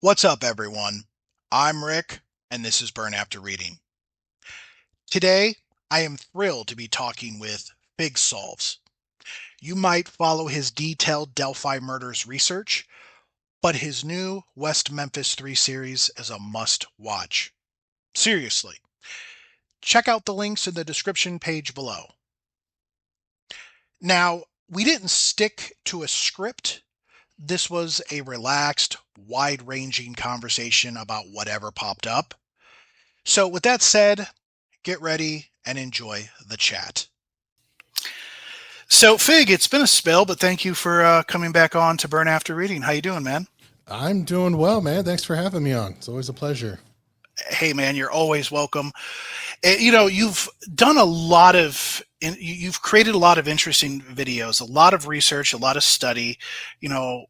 What's up, everyone? I'm Rick, and this is Burn After Reading. Today, I am thrilled to be talking with Big Solves. You might follow his detailed Delphi murders research, but his new West Memphis Three series is a must watch. Seriously, check out the links in the description page below. Now, we didn't stick to a script. This was a relaxed, wide ranging conversation about whatever popped up. So, with that said, get ready and enjoy the chat. So, Fig, it's been a spell, but thank you for coming back on to Burn After Reading. How you doing, man? I'm doing well, man. Thanks for having me on. It's always a pleasure. Hey, man, you're always welcome. You've done a lot of, you've created a lot of interesting videos, a lot of research, a lot of study. You know,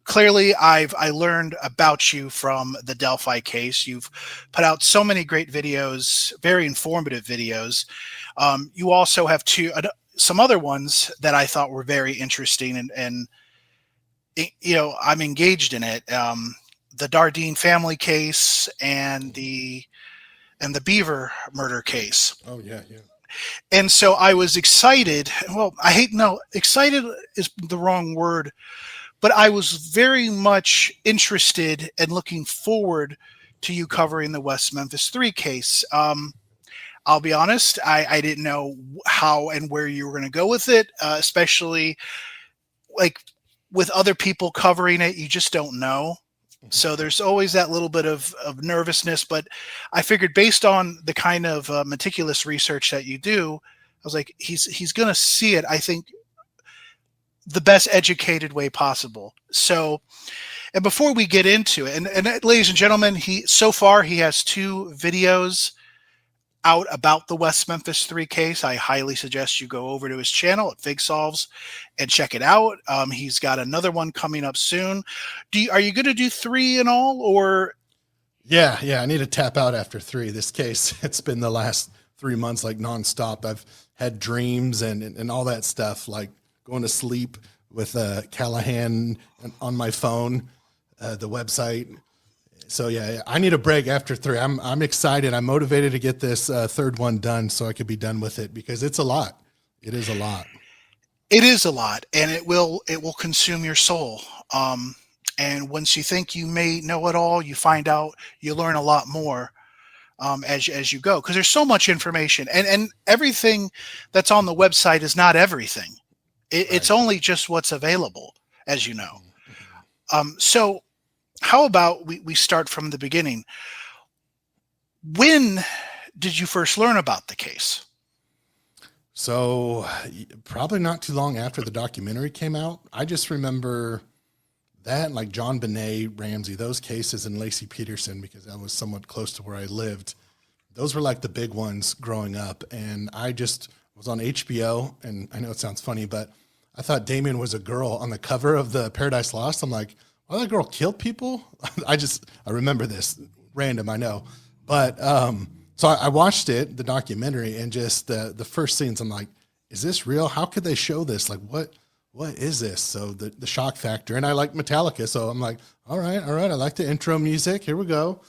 clearly I learned about you from the Delphi case. You've put out so many great videos, very informative videos. You also have some other ones that I thought were very interesting, and I'm engaged in it. The Dardine family case and the Beaver murder case. Oh yeah, yeah. And so I was excited. Well, no, excited is the wrong word, but I was very much interested and looking forward to you covering the West Memphis Three case. I'll be honest, I didn't know how and where you were going to go with it, especially like with other people covering it, you just don't know. So there's always that little bit of nervousness, but I figured based on the kind of meticulous research that you do, I was like, he's going to see it, I think, the best educated way possible. So, and before we get into it, and ladies and gentlemen, he has two videos out about the West Memphis Three case. I highly suggest you go over to his channel at Fig Solves and check it out. He's got another one coming up soon. Are you going to do three in all, or? Yeah. I need to tap out after three. This case, it's been the last 3 months like nonstop. I've had dreams and all that stuff, like going to sleep with Callahan on my phone, the website. So yeah, I need a break after three. I'm excited. I'm motivated to get this third one done so I could be done with it, because it's a lot. It is a lot. It is a lot, and it will consume your soul. And once you think you may know it all, you find out you learn a lot more as you go, because there's so much information, and everything that's on the website is not everything. It's only just what's available, as you know. So how about we start from the beginning? When did you first learn about the case? So probably not too long after the documentary came out. I just remember that, like John Benet, Ramsey, those cases, and Lacey Peterson, because that was somewhat close to where I lived. Those were like the big ones growing up. And I just was on HBO, and I know it sounds funny, but I thought Damien was a girl on the cover of the Paradise Lost. I'm like, well, that girl killed people. I remember this, random, I know. But so I watched it, the documentary, and just the first scenes, I'm like, is this real? How could they show this? Like, what is this? So the shock factor, and I like Metallica, so I'm like, all right, I like the intro music. Here we go.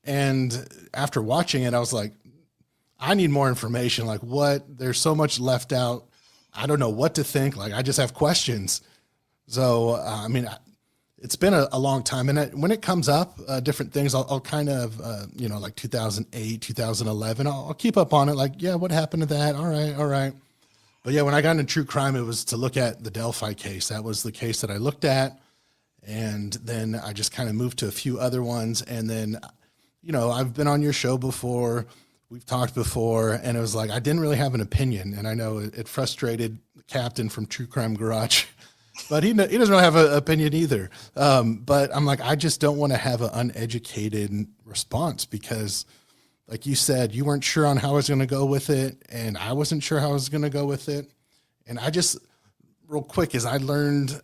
And after watching it, I was like, I need more information. Like, there's so much left out. I don't know what to think. Like, I just have questions. So, I mean, it's been a long time. And when it comes up, different things, I'll kind of, like 2008, 2011, I'll keep up on it. Like, yeah, what happened to that? All right. But yeah, when I got into true crime, it was to look at the Delphi case. That was the case that I looked at. And then I just kind of moved to a few other ones. And then, I've been on your show before. We've talked before, and it was like I didn't really have an opinion. And I know it frustrated the captain from True Crime Garage, but he doesn't really have an opinion either. But I'm like, I just don't want to have an uneducated response, because like you said, you weren't sure on how I was going to go with it, and I wasn't sure how I was going to go with it. And I just, real quick, as I learned,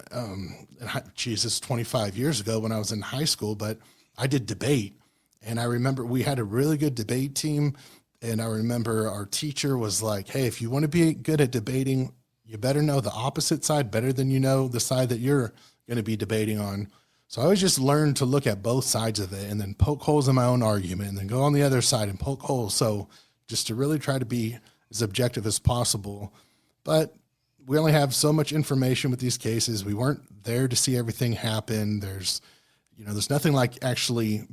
Jesus, 25 years ago when I was in high school, but I did debate. And I remember we had a really good debate team. And I remember our teacher was like, hey, if you want to be good at debating, you better know the opposite side better than you know the side that you're going to be debating on. So I always just learned to look at both sides of it and then poke holes in my own argument and then go on the other side and poke holes. So just to really try to be as objective as possible. But we only have so much information with these cases. We weren't there to see everything happen. There's nothing like actually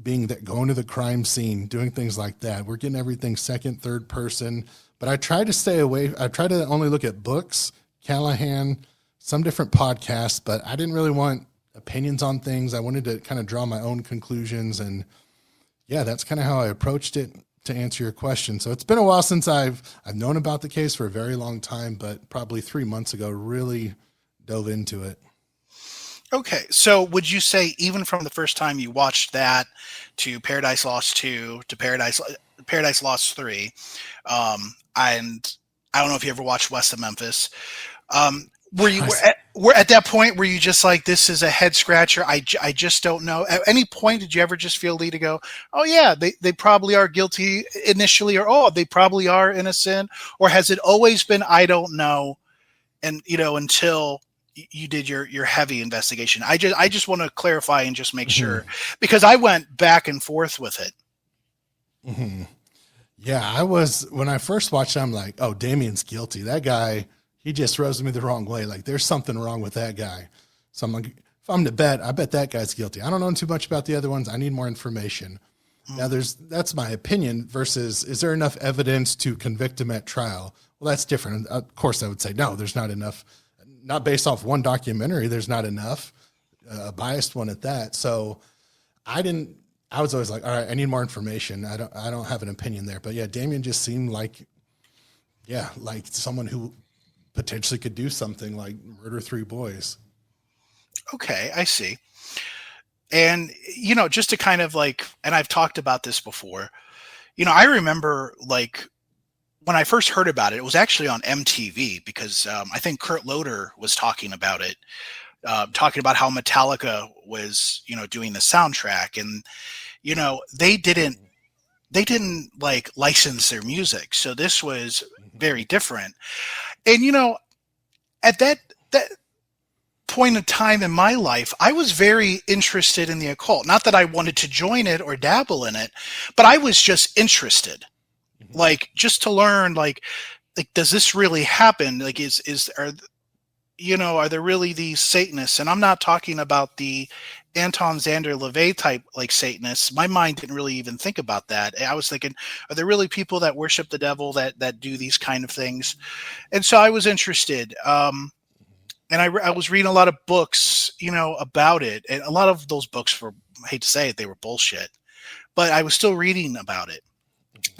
going to the crime scene, doing things like that. We're getting everything second, third person. But I try to stay away. I try to only look at books, Callahan, some different podcasts, but I didn't really want opinions on things. I wanted to kind of draw my own conclusions. And yeah, that's kind of how I approached it to answer your question. So it's been a while since I've known about the case for a very long time, but probably 3 months ago, really dove into it. Okay, so would you say even from the first time you watched that to Paradise Lost 2 to Paradise Lost 3, and I don't know if you ever watched West of Memphis, were at that point were you just like, this is a head scratcher? I just don't know. At any point did you ever just feel Lee to go, oh yeah, they probably are guilty initially, or oh, they probably are innocent, or has it always been I don't know, and until you did your heavy investigation? I just want to clarify and just make sure, because I went back and forth with it. Mm-hmm. Yeah, when I first watched it, I'm like, oh, Damien's guilty. That guy, he just rubs me the wrong way. Like there's something wrong with that guy. So I'm like, if I'm to bet, I bet that guy's guilty. I don't know too much about the other ones. I need more information. Now that's my opinion versus, is there enough evidence to convict him at trial? Well, that's different. Of course I would say, no, there's not enough. Not based off one documentary. There's not enough, a biased one at that. So I was always like, all right, I need more information. I don't have an opinion there, but yeah, Damien just seemed like someone who potentially could do something like murder 3 boys. Okay, I see. And, just to kind of like, and I've talked about this before, I remember like when I first heard about it, it was actually on MTV because I think Kurt Loder was talking about it, talking about how Metallica was, doing the soundtrack, and, they didn't like license their music. So this was very different. And, at that point in time in my life, I was very interested in the occult. Not that I wanted to join it or dabble in it, but I was just interested, like just to learn, like, does this really happen? Like, are there really these Satanists? And I'm not talking about the Anton Xander LaVey type like Satanists. My mind didn't really even think about that. I was thinking, are there really people that worship the devil that do these kind of things? And so I was interested. And I was reading a lot of books, about it. And a lot of those books were, I hate to say it, they were bullshit. But I was still reading about it.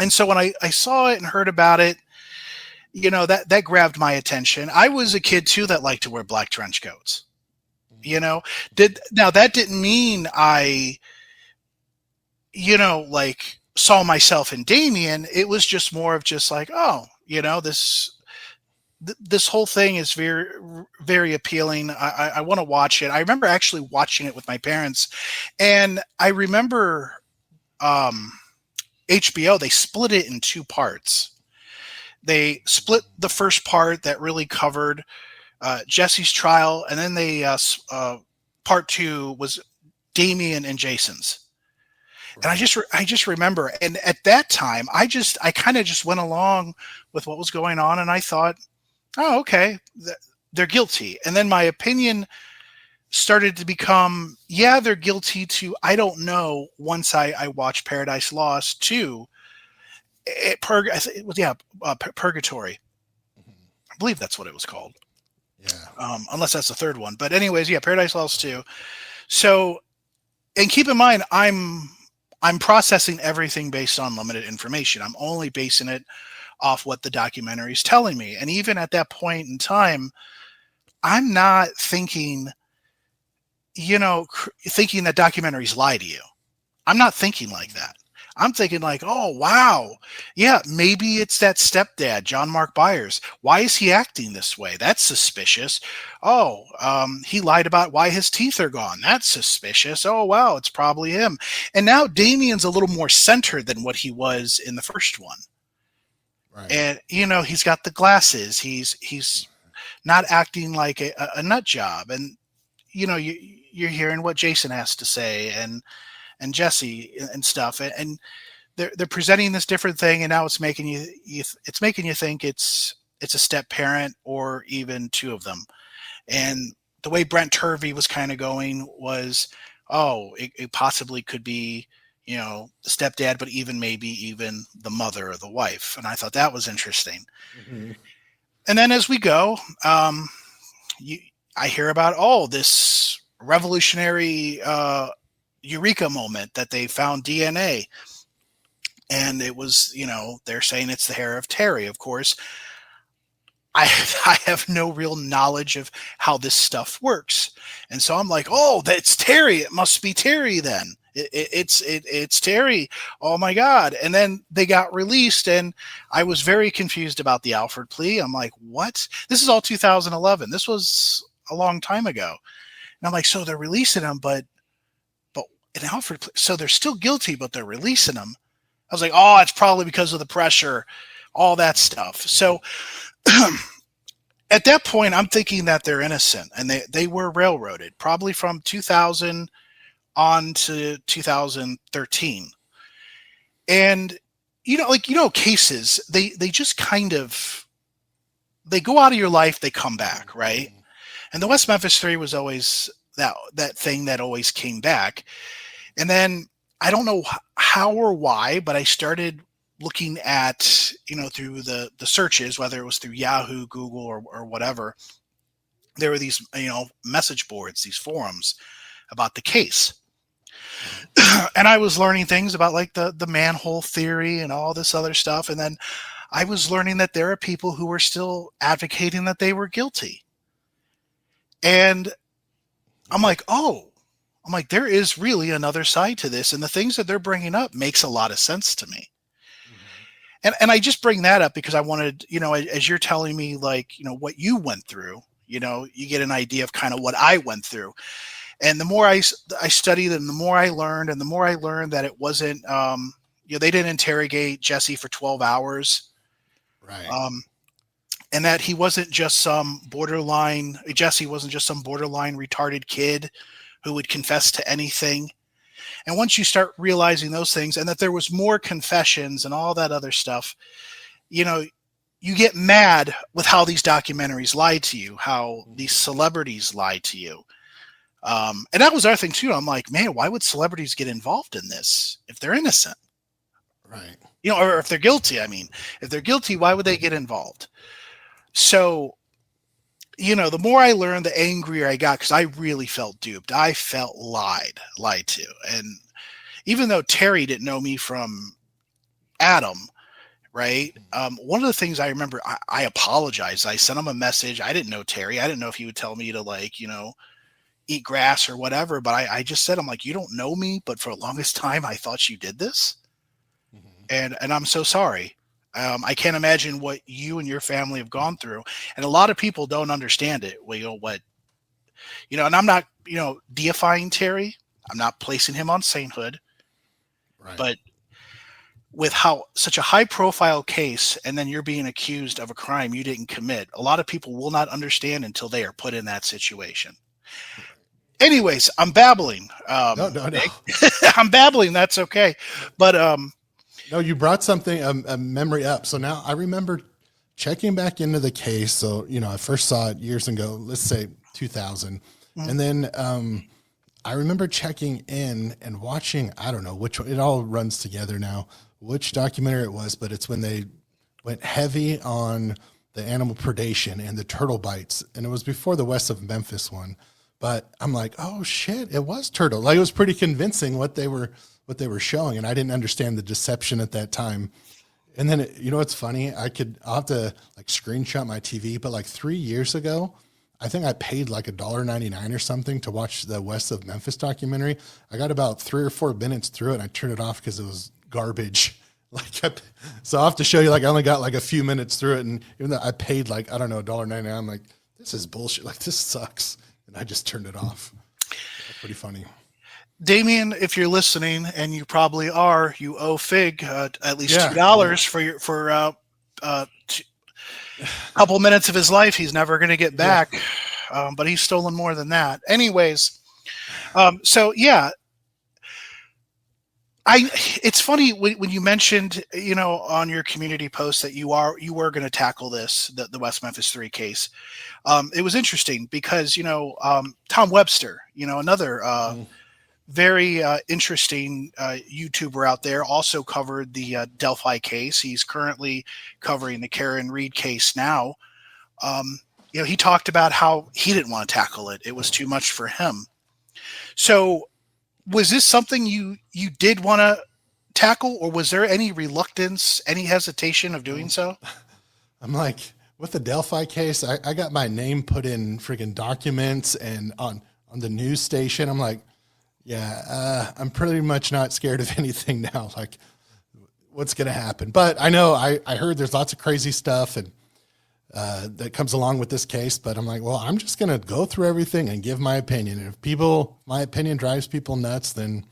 And so when I saw it and heard about it, that grabbed my attention. I was a kid too that liked to wear black trench coats. Now that didn't mean I, like saw myself in Damien. It was just more of just like, oh, this whole thing is very, very appealing. I want to watch it. I remember actually watching it with my parents, and I remember HBO, they split it in 2 parts. They split the first part that really covered Jesse's trial, and then part 2 was Damien and Jason's. Right. And I just remember, and at that time, I kind of just went along with what was going on, and I thought, oh, okay, they're guilty. And then my opinion started to become, yeah, they're guilty too. I don't know. Once I watched Paradise Lost 2, Purgatory. I believe that's what it was called. Yeah. Unless that's the third one. But anyways, yeah, Paradise Lost 2. So, and keep in mind, I'm processing everything based on limited information. I'm only basing it off what the documentary is telling me. And even at that point in time, I'm not thinking, thinking that documentaries lie to you. I'm not thinking like that. I'm thinking like, oh, wow. Yeah, maybe it's that stepdad, John Mark Byers. Why is he acting this way? That's suspicious. Oh, he lied about why his teeth are gone. That's suspicious. Oh, wow, it's probably him. And now Damien's a little more centered than what he was in the first one. Right. And, he's got the glasses. He's not acting like a nut job. And, you're hearing what Jason has to say and Jesse and stuff, and they're presenting this different thing, and now it's making it's making you think it's a step parent or even two of them. And the way Brent Turvey was kind of going was, oh, it possibly could be, the stepdad, but maybe even the mother or the wife. And I thought that was interesting. Mm-hmm. And then as we go, I hear about, this revolutionary eureka moment that they found DNA. And it was, they're saying it's the hair of Terry. Of course, I have no real knowledge of how this stuff works. And so I'm like, oh, that's Terry. It must be Terry then. It's Terry. Oh my God. And then they got released, and I was very confused about the Alford plea. I'm like, what? This is all 2011. This was a long time ago. And I'm like, so they're releasing them, but an Alford plea, so they're still guilty, but they're releasing them. I was like, oh, it's probably because of the pressure, all that stuff. So at that point, I'm thinking that they're innocent, and they were railroaded probably from 2000 on to 2013. And, cases, they just kind of, they go out of your life, they come back, right? And the West Memphis Three was always that thing that always came back. And then I don't know how or why, but I started looking at, through the searches, whether it was through Yahoo, Google, or whatever, there were these, message boards, these forums about the case. And I was learning things about like the manhole theory and all this other stuff. And then I was learning that there are people who are still advocating that they were guilty. And I'm like, there is really another side to this. And the things that they're bringing up makes a lot of sense to me. And I just bring that up because I wanted, as you're telling me, like, what you went through, you get an idea of kind of what I went through. And the more I studied and the more I learned, and the more I learned that it wasn't, they didn't interrogate Jesse for 12 hours. Right. And that Jesse wasn't just some borderline retarded kid who would confess to anything. And once you start realizing those things, and that there was more confessions and all that other stuff, you get mad with how these documentaries lie to you, how these celebrities lie to you. And that was our thing too. I'm like, man, why would celebrities get involved in this if they're innocent? Right. Or if they're guilty. I mean, if they're guilty, why would they get involved? So, the more I learned, the angrier I got, because I really felt duped. I felt lied to. And even though Terry didn't know me from Adam, right? One of the things I remember, I apologized. I sent him a message. I didn't know Terry. I didn't know if he would tell me to eat grass or whatever. But I just said, I'm like, you don't know me, but for the longest time, I thought you did this. Mm-hmm. And I'm so sorry. I can't imagine what you and your family have gone through. And a lot of people don't understand it. And I'm not, deifying Terry. I'm not placing him on sainthood. Right. But with such a high profile case, and then you're being accused of a crime you didn't commit, a lot of people will not understand until they are put in that situation. Anyways, I'm babbling. No. I'm babbling. That's okay. But, no, you brought something, a memory up. So now I remember checking back into the case. So, I first saw it years ago, let's say 2000. Mm-hmm. And then I remember checking in and watching, I don't know which one, it all runs together now, which documentary it was, but it's when they went heavy on the animal predation and the turtle bites. And it was before the West of Memphis one. But I'm like, oh shit, it was turtle. Like, it was pretty convincing what they were showing, and I didn't understand the deception at that time. And then, what's funny? I'll have to like screenshot my TV, but like 3 years ago, I think I paid like $1.99 or something to watch the West of Memphis documentary. I got about 3 or 4 minutes through it, and I turned it off because it was garbage. So I'll have to show you, like, I only got like a few minutes through it, and even though I paid like, I don't know, $1.99, I'm like, this is bullshit. Like, this sucks. And I just turned it off. That's pretty funny. Damien, if you're listening, and you probably are, you owe Fig at least $2 for a couple minutes of his life. He's never going to get back, but he's stolen more than that. Anyways, So yeah, it's funny when you mentioned, on your community post that you were going to tackle the West Memphis Three case. It was interesting because, Tom Webster, another Mhm. very interesting YouTuber out there, also covered the Delphi case. He's currently covering the Karen Reed case now. Um, he talked about how he didn't want to tackle it. It was too much for him. So was this something you did want to tackle, or was there any reluctance, any hesitation of doing Um, so? I'm like, with the Delphi case, I got my name put in freaking documents and on the news station. I'm like, yeah, I'm pretty much not scared of anything now. Like, what's going to happen? But I know I heard there's lots of crazy stuff and that comes along with this case. But I'm like, well, I'm just going to go through everything and give my opinion. And if my opinion drives people nuts, then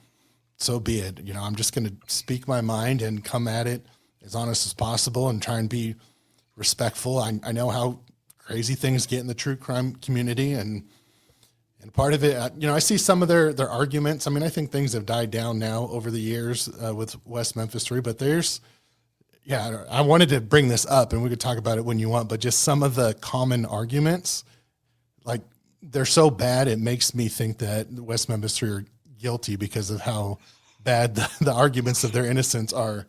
so be it. I'm just going to speak my mind and come at it as honest as possible and try and be respectful. I know how crazy things get in the true crime community, and part of it, I see some of their arguments. I mean, I think things have died down now over the years with West Memphis Three, but I wanted to bring this up, and we could talk about it when you want, but just some of the common arguments, like they're so bad, it makes me think that West Memphis Three are guilty because of how bad the arguments of their innocence are.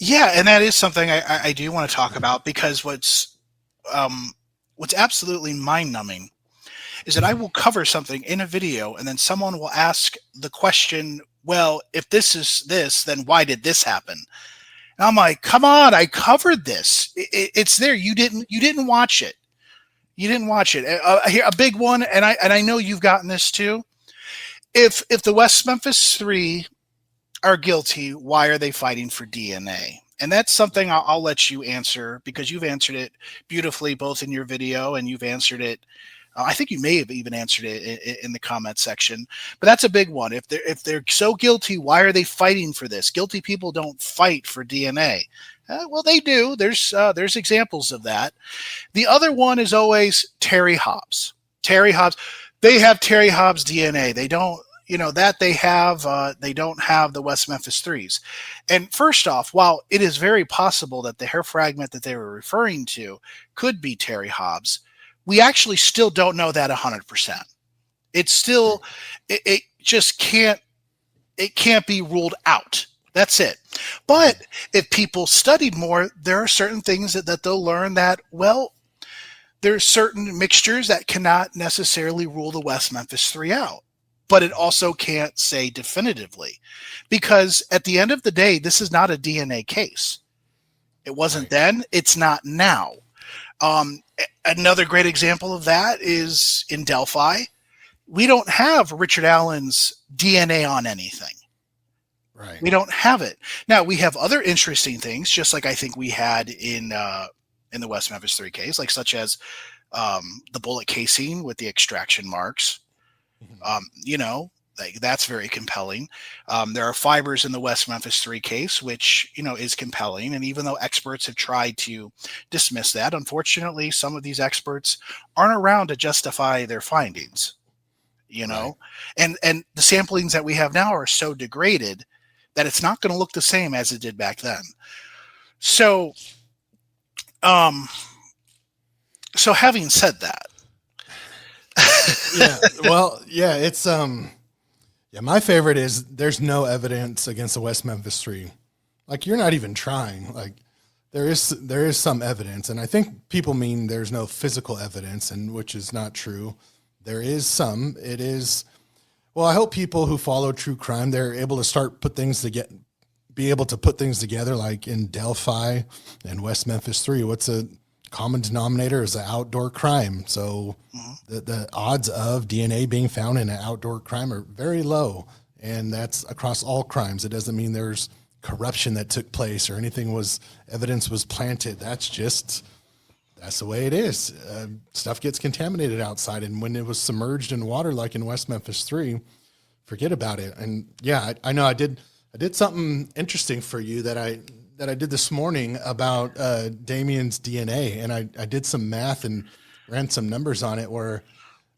Yeah, and that is something I do want to talk about, because what's absolutely mind numbing is that I will cover something in a video and then someone will ask the question, well, if this is this, then why did this happen? And I'm like, come on, I covered this. It's there. You didn't watch it. You didn't watch it. Here, a big one, and I know you've gotten this too. If the West Memphis Three are guilty, why are they fighting for DNA? And that's something I'll let you answer, because you've answered it beautifully, both in your video, and you've answered it. I think you may have even answered it in the comment section, but that's a big one. If they're so guilty, why are they fighting for this? Guilty people don't fight for DNA. Well, they do. There's examples of that. The other one is always Terry Hobbs. Terry Hobbs. They have Terry Hobbs DNA. They don't. That they have. They don't have the West Memphis Threes. And first off, while it is very possible that the hair fragment that they were referring to could be Terry Hobbs, we actually still don't know that 100%. It's still, it just can't be ruled out. That's it. But if people studied more, there are certain things that they'll learn that, well, there's certain mixtures that cannot necessarily rule the West Memphis Three out. But it also can't say definitively, because at the end of the day, this is not a DNA case. It wasn't Right. then. It's not now. Another great example of that is in Delphi. We don't have Richard Allen's DNA on anything. Right. We don't have it. Now, we have other interesting things, just like I think we had in the West Memphis Three case, like such as the bullet casing with the extraction marks. Like that's very compelling. There are fibers in the West Memphis Three case, which is compelling. And even though experts have tried to dismiss that, unfortunately, some of these experts aren't around to justify their findings. Right. And the samplings that we have now are so degraded that it's not going to look the same as it did back then. So, so having said that, Yeah. Well, yeah, it's my favorite is there's no evidence against the West Memphis Three. Like, you're not even trying. Like, there is some evidence, and I think people mean there's no physical evidence, and which is not true. There is some. It is. Well, I hope people who follow true crime, they're able to be able to put things together, like in Delphi and West Memphis Three. What's a common denominator is an outdoor crime. So the odds of DNA being found in an outdoor crime are very low, and that's across all crimes. It doesn't mean there's corruption that took place or evidence was planted. That's the way it is. Stuff gets contaminated outside, and when it was submerged in water, like in West Memphis Three, forget about it. And yeah, I know I did something interesting for you that I did this morning about Damien's DNA, and I did some math and ran some numbers on it where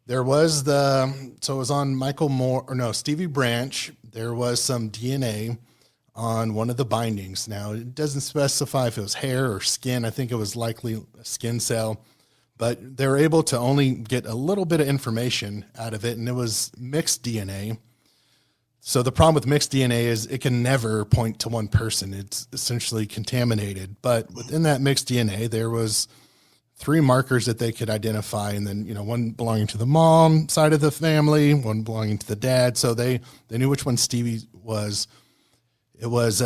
There was so it was on Stevie Branch. There was some DNA on one of the bindings. Now, it doesn't specify if it was hair or skin. I think it was likely a skin cell, but they were able to only get a little bit of information out of it, and it was mixed DNA. So the problem with mixed DNA is it can never point to one person. It's essentially contaminated. But within that mixed DNA, there was 3 markers that they could identify, and then, one belonging to the mom side of the family, one belonging to the dad. So they knew which one Stevie was. It was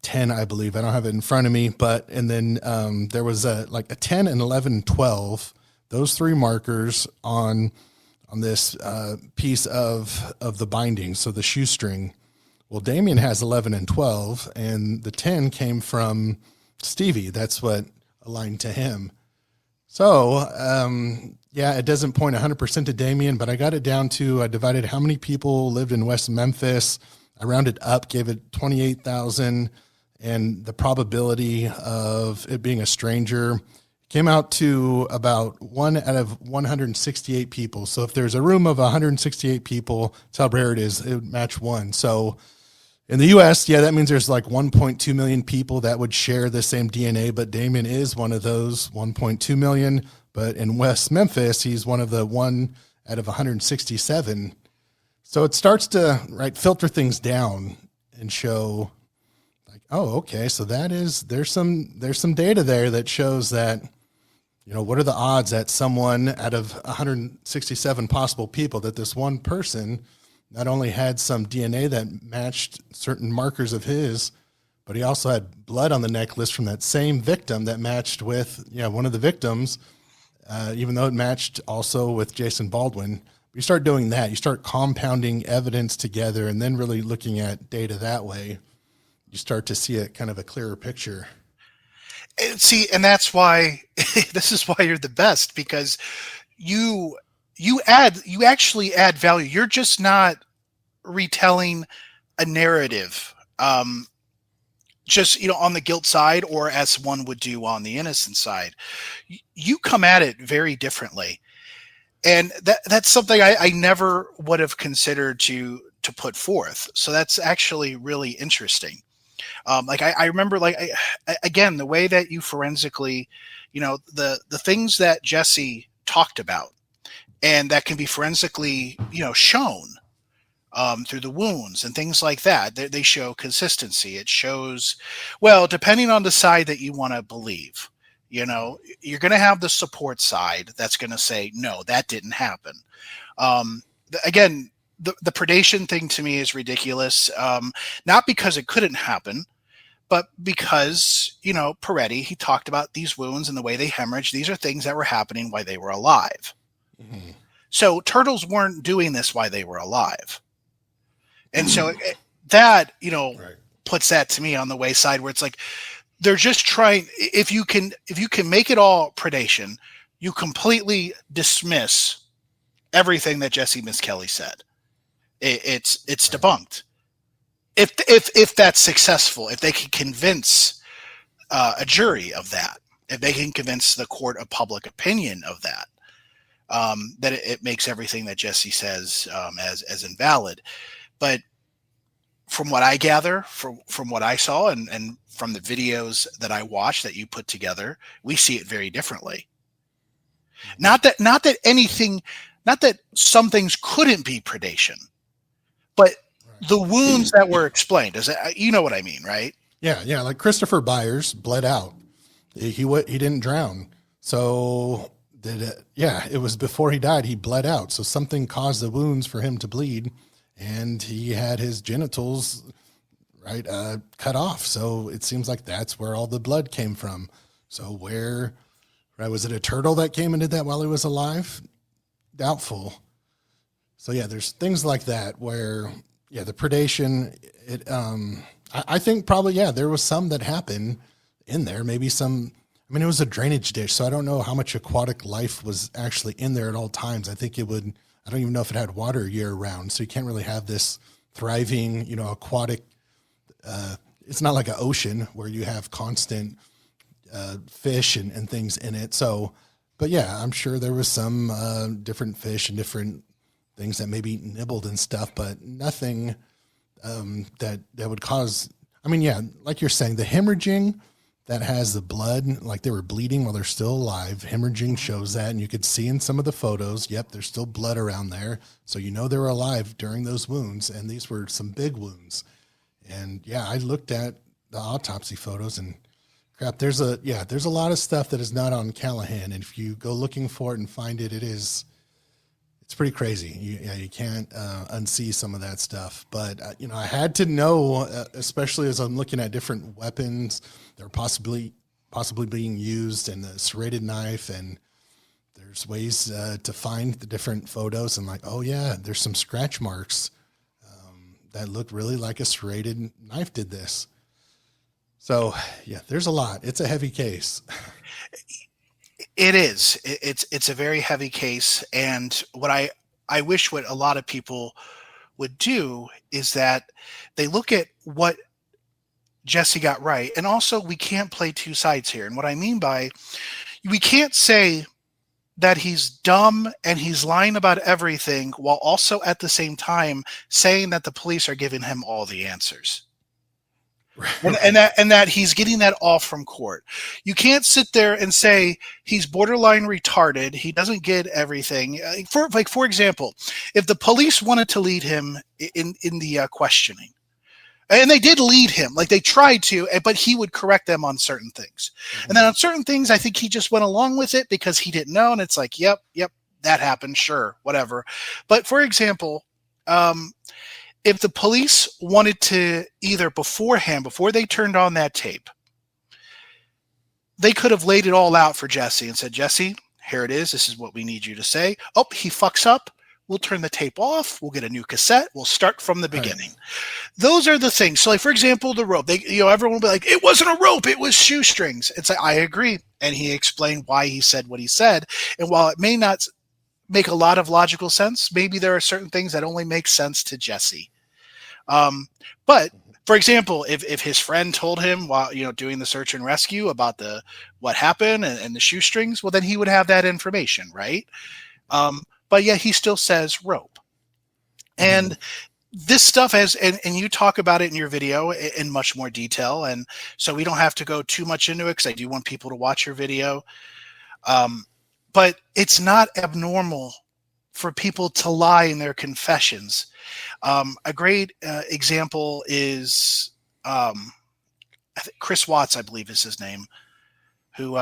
10, I believe. I don't have it in front of me, and then there was a 10 and 11 and 12. Those 3 markers on this piece of the binding, so the shoestring. Well, Damien has 11 and 12, and the 10 came from Stevie. That's what aligned to him. So, it doesn't point 100% to Damien, but I got it down to, I divided how many people lived in West Memphis. I rounded up, gave it 28,000, and the probability of it being a stranger came out to about 1 out of 168 people. So if there's a room of 168 people, that's how rare it is. It would match 1. So in the U.S., that means there's 1.2 million people that would share the same DNA, but Damien is one of those 1.2 million. But in West Memphis, he's one of the 1 out of 167. So it starts to filter things down and show okay, so there's some data there that shows that, what are the odds that someone out of 167 possible people, that this one person not only had some DNA that matched certain markers of his, but he also had blood on the necklace from that same victim that matched with, one of the victims, even though it matched also with Jason Baldwin. You start doing that, you start compounding evidence together and then really looking at data that way, you start to see kind of a clearer picture. See, and that's why this is why you're the best, because you actually add value. You're just not retelling a narrative, just on the guilt side, or as one would do on the innocent side. You come at it very differently. And that's something I never would have considered to put forth. So that's actually really interesting. I remember, again, the way that you forensically, the things that Jesse talked about, and that can be forensically, shown through the wounds and things like that. They show consistency. It shows, well, depending on the side that you want to believe. You're going to have the support side that's going to say, no, that didn't happen. Again, the predation thing to me is ridiculous. Not because it couldn't happen, but because, Peretti, he talked about these wounds and the way they hemorrhage. These are things that were happening while they were alive. Mm-hmm. So turtles weren't doing this while they were alive. And so that, puts that to me on the wayside, where it's they're just trying. If you can make it all predation, you completely dismiss everything that Jesse Misskelley said. It's debunked. If that's successful, if they can convince a jury of that, if they can convince the court of public opinion of that, that it makes everything that Jesse says as invalid. But from what I gather, from what I saw, and from the videos that I watched that you put together, we see it very differently. Not that some things couldn't be predation, but the wounds that were explained, you know what I mean, right? Yeah. Like Christopher Byers bled out. He didn't drown. So it was before he died, he bled out. So something caused the wounds for him to bleed, and he had his genitals cut off. So it seems like that's where all the blood came from. So was it a turtle that came and did that while he was alive? Doubtful. So there's things like that where the predation. I think probably there was some that happened in there. Maybe some. I mean, it was a drainage ditch, so I don't know how much aquatic life was actually in there at all times. I think it would. I don't even know if it had water year round, so you can't really have this thriving, aquatic. It's not like an ocean where you have constant fish and things in it. So But yeah, I'm sure there was some different fish and different things that maybe nibbled and stuff, but nothing that would cause. I mean, yeah, like you're saying, the hemorrhaging that has the blood, like they were bleeding while they're still alive. Hemorrhaging shows that, and you could see in some of the photos. Yep, there's still blood around there, so you know they were alive during those wounds, and these were some big wounds. And yeah, I looked at the autopsy photos and. Crap, there's a lot of stuff that is not on Callahan, and if you go looking for it and find it, it's pretty crazy. You can't unsee some of that stuff. But I had to know, especially as I'm looking at different weapons that are possibly being used, and the serrated knife, and there's ways to find the different photos, and like, oh yeah, there's some scratch marks that look really like a serrated knife did this. So yeah, there's a lot. It's a heavy case. It is. It's a very heavy case. And what I wish what a lot of people would do is that they look at what Jesse got right. And also we can't play two sides here. And what I mean by, we can't say that he's dumb and he's lying about everything while also at the same time saying that the police are giving him all the answers. And that he's getting that off from court. You can't sit there and say he's borderline retarded. He doesn't get everything. For example, if the police wanted to lead him in the questioning, and they did lead him, like they tried to, but he would correct them on certain things. Mm-hmm. And then on certain things, I think he just went along with it because he didn't know. And it's like, yep, that happened. Sure, whatever. But for example, if the police wanted to either beforehand, before they turned on that tape, they could have laid it all out for Jesse and said, Jesse, here it is. This is what we need you to say. Oh, he fucks up. We'll turn the tape off. We'll get a new cassette. We'll start from the beginning. Right. Those are the things. So like, for example, the rope, everyone will be like, it wasn't a rope. It was shoestrings. It's like, I agree. And he explained why he said what he said. And while it may not make a lot of logical sense, maybe there are certain things that only make sense to Jesse. But for example, if his friend told him while, doing the search and rescue about what happened and the shoestrings, well, then he would have that information. Right. But yeah, he still says rope. And this stuff and you talk about it in your video in much more detail. And so we don't have to go too much into it because I do want people to watch your video. But it's not abnormal for people to lie in their confessions. A great example is Chris Watts, I believe is his name, who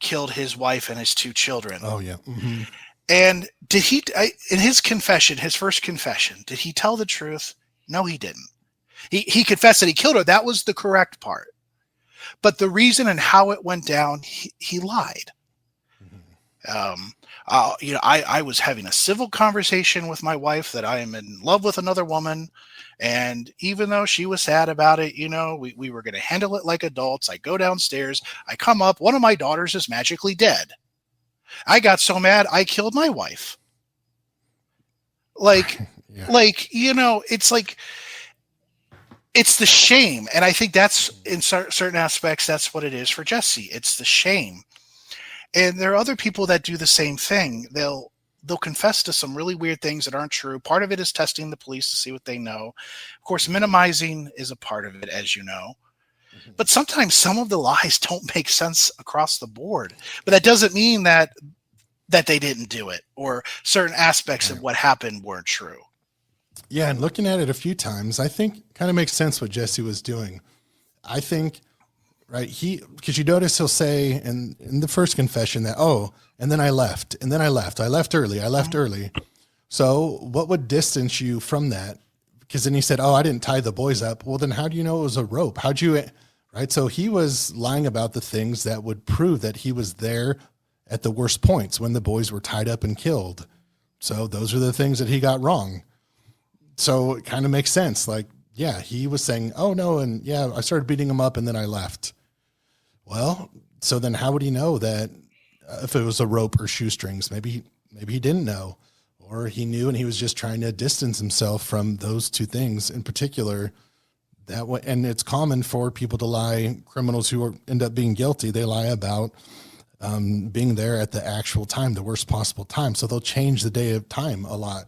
killed his wife and his two children. Oh, yeah. Mm-hmm. And did he, in his confession, his first confession, did he tell the truth? No, he didn't. He confessed that he killed her. That was the correct part. But the reason and how it went down, he lied. Mm-hmm. I was having a civil conversation with my wife that I am in love with another woman. And even though she was sad about it, we were going to handle it like adults. I go downstairs, I come up, one of my daughters is magically dead. I got so mad, I killed my wife. Like, yeah. It's like, it's the shame. And I think that's in certain aspects, that's what it is for Jesse. It's the shame. And there are other people that do the same thing. They'll confess to some really weird things that aren't true. Part of it is testing the police to see what they know. Of course, minimizing is a part of it, as you know. Mm-hmm. But sometimes some of the lies don't make sense across the board. But that doesn't mean that they didn't do it or certain aspects of what happened weren't true. Yeah, and looking at it a few times, I think kind of makes sense what Jesse was doing. I think... Right. Because you notice he'll say in the first confession that, and then I left. I left early. So what would distance you from that? Because then he said, I didn't tie the boys up. Well, then how do you know it was a rope? Right. So he was lying about the things that would prove that he was there at the worst points when the boys were tied up and killed. So those are the things that he got wrong. So it kind of makes sense. Like, yeah, he was saying, oh no. And yeah, I started beating him up and then I left. Well, so then how would he know that if it was a rope or shoestrings? Maybe he didn't know, or he knew and he was just trying to distance himself from those two things in particular. That way, and it's common for people to lie. Criminals who end up being guilty, they lie about being there at the actual time, the worst possible time. So they'll change the day of time a lot.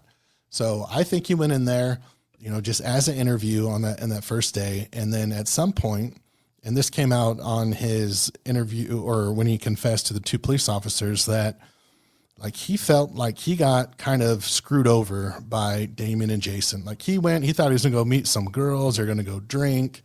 So I think he went in there, just as an interview on that first day. And then at some point, and this came out on his interview or when he confessed to the two police officers, that like he felt like he got kind of screwed over by Damien and Jason. Like he thought he was gonna go meet some girls, they're gonna go drink,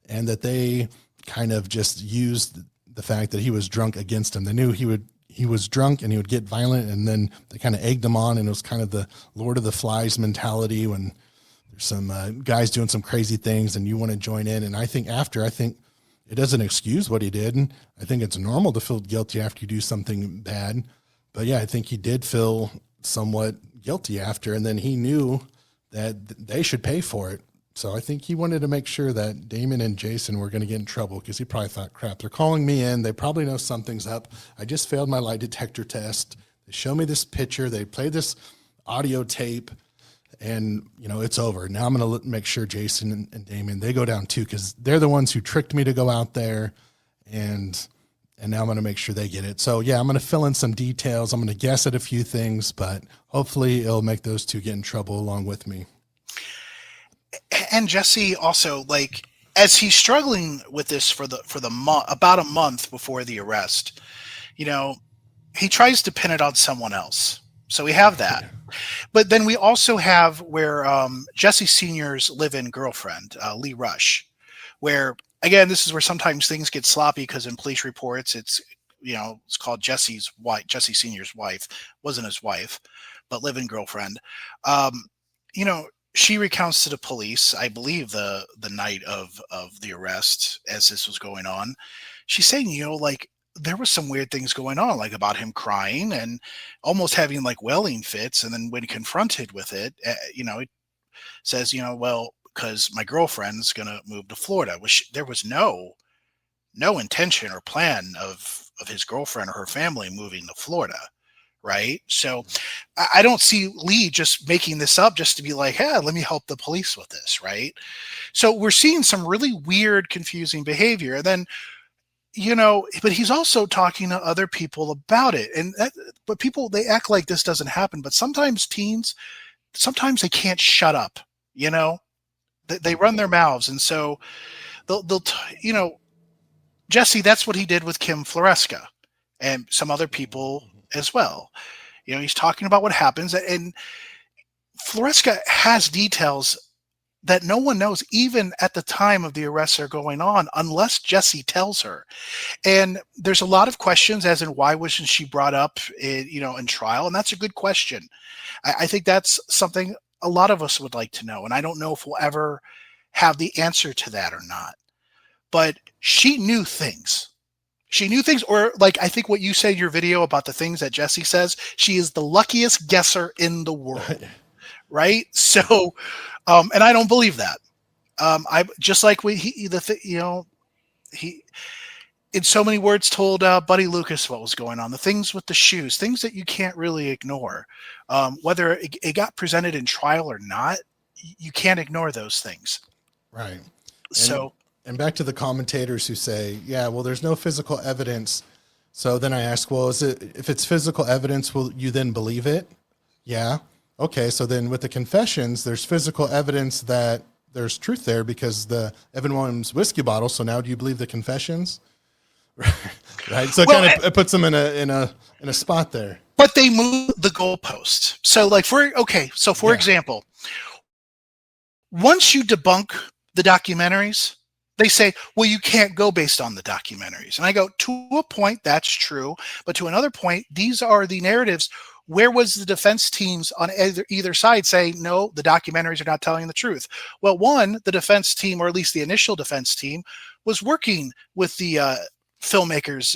and that they kind of just used the fact that he was drunk against him. They knew he was drunk and he would get violent, and then they kind of egged him on, and it was kind of the Lord of the Flies mentality when there's some guys doing some crazy things and you want to join in. And I think it doesn't excuse what he did. And I think it's normal to feel guilty after you do something bad. But yeah, I think he did feel somewhat guilty after, and then he knew that they should pay for it. So I think he wanted to make sure that Damon and Jason were going to get in trouble, because he probably thought, crap, they're calling me in. They probably know something's up. I just failed my lie detector test. They show me this picture. They play this audio tape, and, it's over. Now I'm going to make sure Jason and Damon, they go down too, because they're the ones who tricked me to go out there, and now I'm going to make sure they get it. So yeah, I'm going to fill in some details. I'm going to guess at a few things, but hopefully it'll make those two get in trouble along with me. And Jesse also, like, as he's struggling with this for the month, about a month before the arrest, he tries to pin it on someone else. So we have that. But then we also have where Jesse Sr.'s live-in girlfriend, Lee Rush, where, again, this is where sometimes things get sloppy, because in police reports, it's called Jesse's wife, Jesse Sr.'s wife, wasn't his wife, but live-in girlfriend. She recounts to the police, I believe the night of the arrest, as this was going on. She's saying, like, there was some weird things going on, like about him crying and almost having like wailing fits. And then when confronted with it, it says, well, because my girlfriend's going to move to Florida, which there was no intention or plan of his girlfriend or her family moving to Florida. Right. So I don't see Lee just making this up just to be like, hey, let me help the police with this. Right. So we're seeing some really weird, confusing behavior. And then, but he's also talking to other people about it. But people, they act like this doesn't happen. But sometimes teens, they can't shut up, they run their mouths. And so they'll Jesse, that's what he did with Kim Floresca and some other people as well. He's talking about what happens, and Floresca has details that no one knows, even at the time of the arrests are going on, unless Jesse tells her. And there's a lot of questions as in why wasn't she brought up in trial? And that's a good question. I think that's something a lot of us would like to know. And I don't know if we'll ever have the answer to that or not, but she knew things. Or like, I think what you said in your video about the things that Jesse says, she is the luckiest guesser in the world. Right. So, and I don't believe that. I just like he in so many words told Buddy Lucas what was going on, the things with the shoes, things that you can't really ignore, whether it got presented in trial or not, you can't ignore those things. Right. And back to the commentators who say, yeah, well, there's no physical evidence. So then I ask, well, if it's physical evidence, will you then believe it? Yeah. Okay. So then with the confessions, there's physical evidence that there's truth there because the Evan Williams whiskey bottle. So now do you believe the confessions? Right. So it puts them in a spot there. But they move the goalposts. So like for example, once you debunk the documentaries, they say, well, you can't go based on the documentaries. And I go, to a point, that's true. But to another point, these are the narratives. Where was the defense teams on either side say, no, the documentaries are not telling the truth? Well, one, the defense team, or at least the initial defense team, was working with the filmmakers,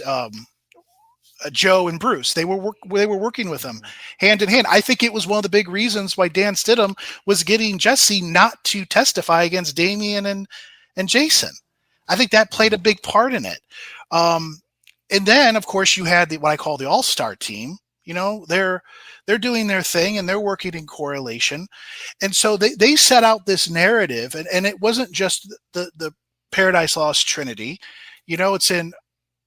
Joe and Bruce. They were working with them hand in hand. I think it was one of the big reasons why Dan Stidham was getting Jesse not to testify against Damien and Jason. I think that played a big part in it. And then, of course, you had what I call the all-star team. They're doing their thing and they're working in correlation. And so they set out this narrative, and it wasn't just the Paradise Lost Trinity. It's in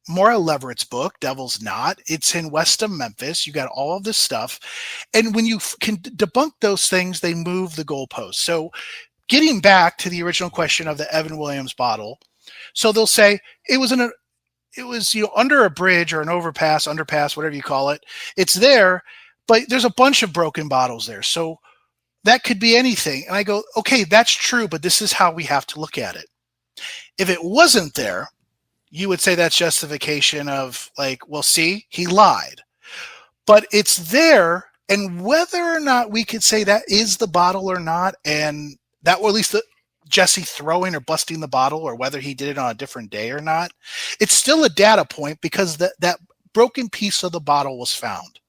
Maura Leverett's book, Devil's Knot. It's in West Memphis. You got all of this stuff. And when you can debunk those things, they move the goalposts. So getting back to the original question of the Evan Williams bottle. So they'll say it was under a bridge or an overpass, underpass, whatever you call it. It's there, but there's a bunch of broken bottles there. So that could be anything. And I go, okay, that's true, but this is how we have to look at it. If it wasn't there, you would say that's justification of like, well, see, he lied. But it's there, and whether or not we could say that is the bottle or not, and that, or at least Jesse throwing or busting the bottle, or whether he did it on a different day or not, it's still a data point because that broken piece of the bottle was found.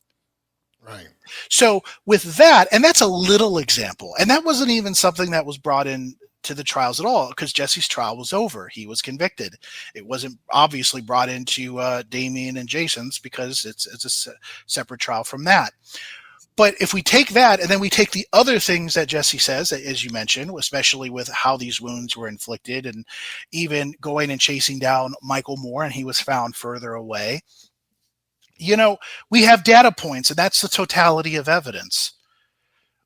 Right. So with that, and that's a little example, and that wasn't even something that was brought in to the trials at all, because Jesse's trial was over. He was convicted. It wasn't obviously brought into Damien and Jason's because it's a separate trial from that. But if we take that and then we take the other things that Jesse says, as you mentioned, especially with how these wounds were inflicted and even going and chasing down Michael Moore, and he was found further away, we have data points, and that's the totality of evidence.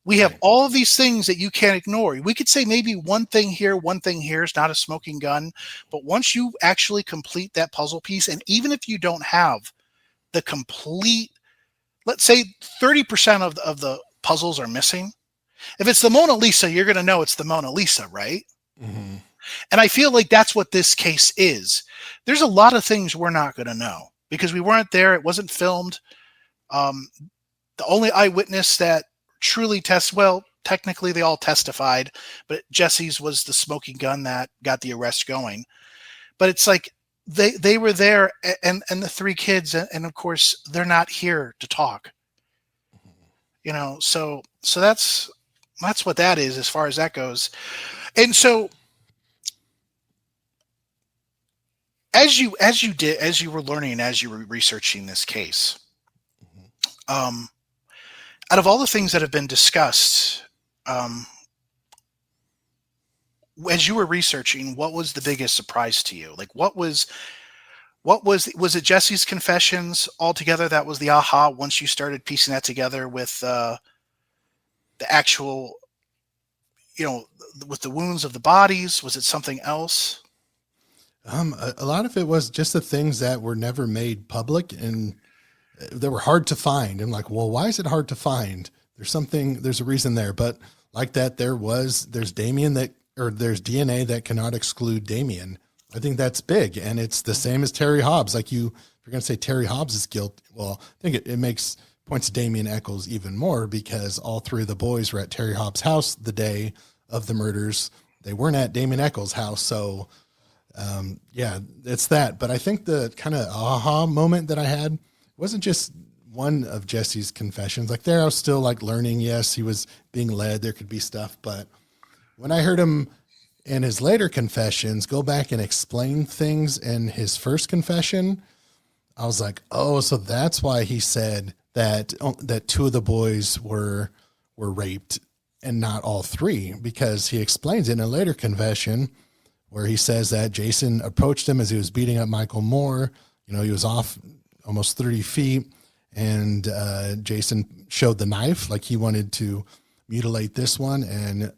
We have all of these things that you can't ignore. We could say maybe one thing here is not a smoking gun. But once you actually complete that puzzle piece, and even if you don't have the complete, let's say 30% of the puzzles are missing. If it's the Mona Lisa, you're going to know it's the Mona Lisa, right? Mm-hmm. And I feel like that's what this case is. There's a lot of things we're not going to know because we weren't there. It wasn't filmed. The only eyewitness that truly technically they all testified, but Jesse's was the smoking gun that got the arrest going. But it's like they were there, and the three kids, and of course they're not here to talk. So that's what that is as far as that goes. And so as you were learning, as you were researching this case, out of all the things that have been discussed, as you were researching, what was the biggest surprise to you? Like, was it Jesse's confessions altogether? That was the aha once you started piecing that together with the actual, with the wounds of the bodies? Was it something else? A lot of it was just the things that were never made public and they were hard to find. I'm like, well, why is it hard to find? There's a reason there. But like that, there's Damien there's DNA that cannot exclude Damien. I think that's big. And it's the same as Terry Hobbs. Like if you're going to say Terry Hobbs is guilty, well, I think it makes points to Damien Eccles even more because all three of the boys were at Terry Hobbs' house the day of the murders. They weren't at Damien Eccles' house. So, it's that. But I think the kind of aha moment that I had wasn't just one of Jesse's confessions. Like there, I was still like learning. Yes, he was being led. There could be stuff. But when I heard him in his later confessions go back and explain things in his first confession, I was like, oh, so that's why he said that two of the boys were raped and not all three, because he explains it in a later confession where he says that Jason approached him as he was beating up Michael Moore. He was off almost 30 feet, and Jason showed the knife, like he wanted to mutilate this one, and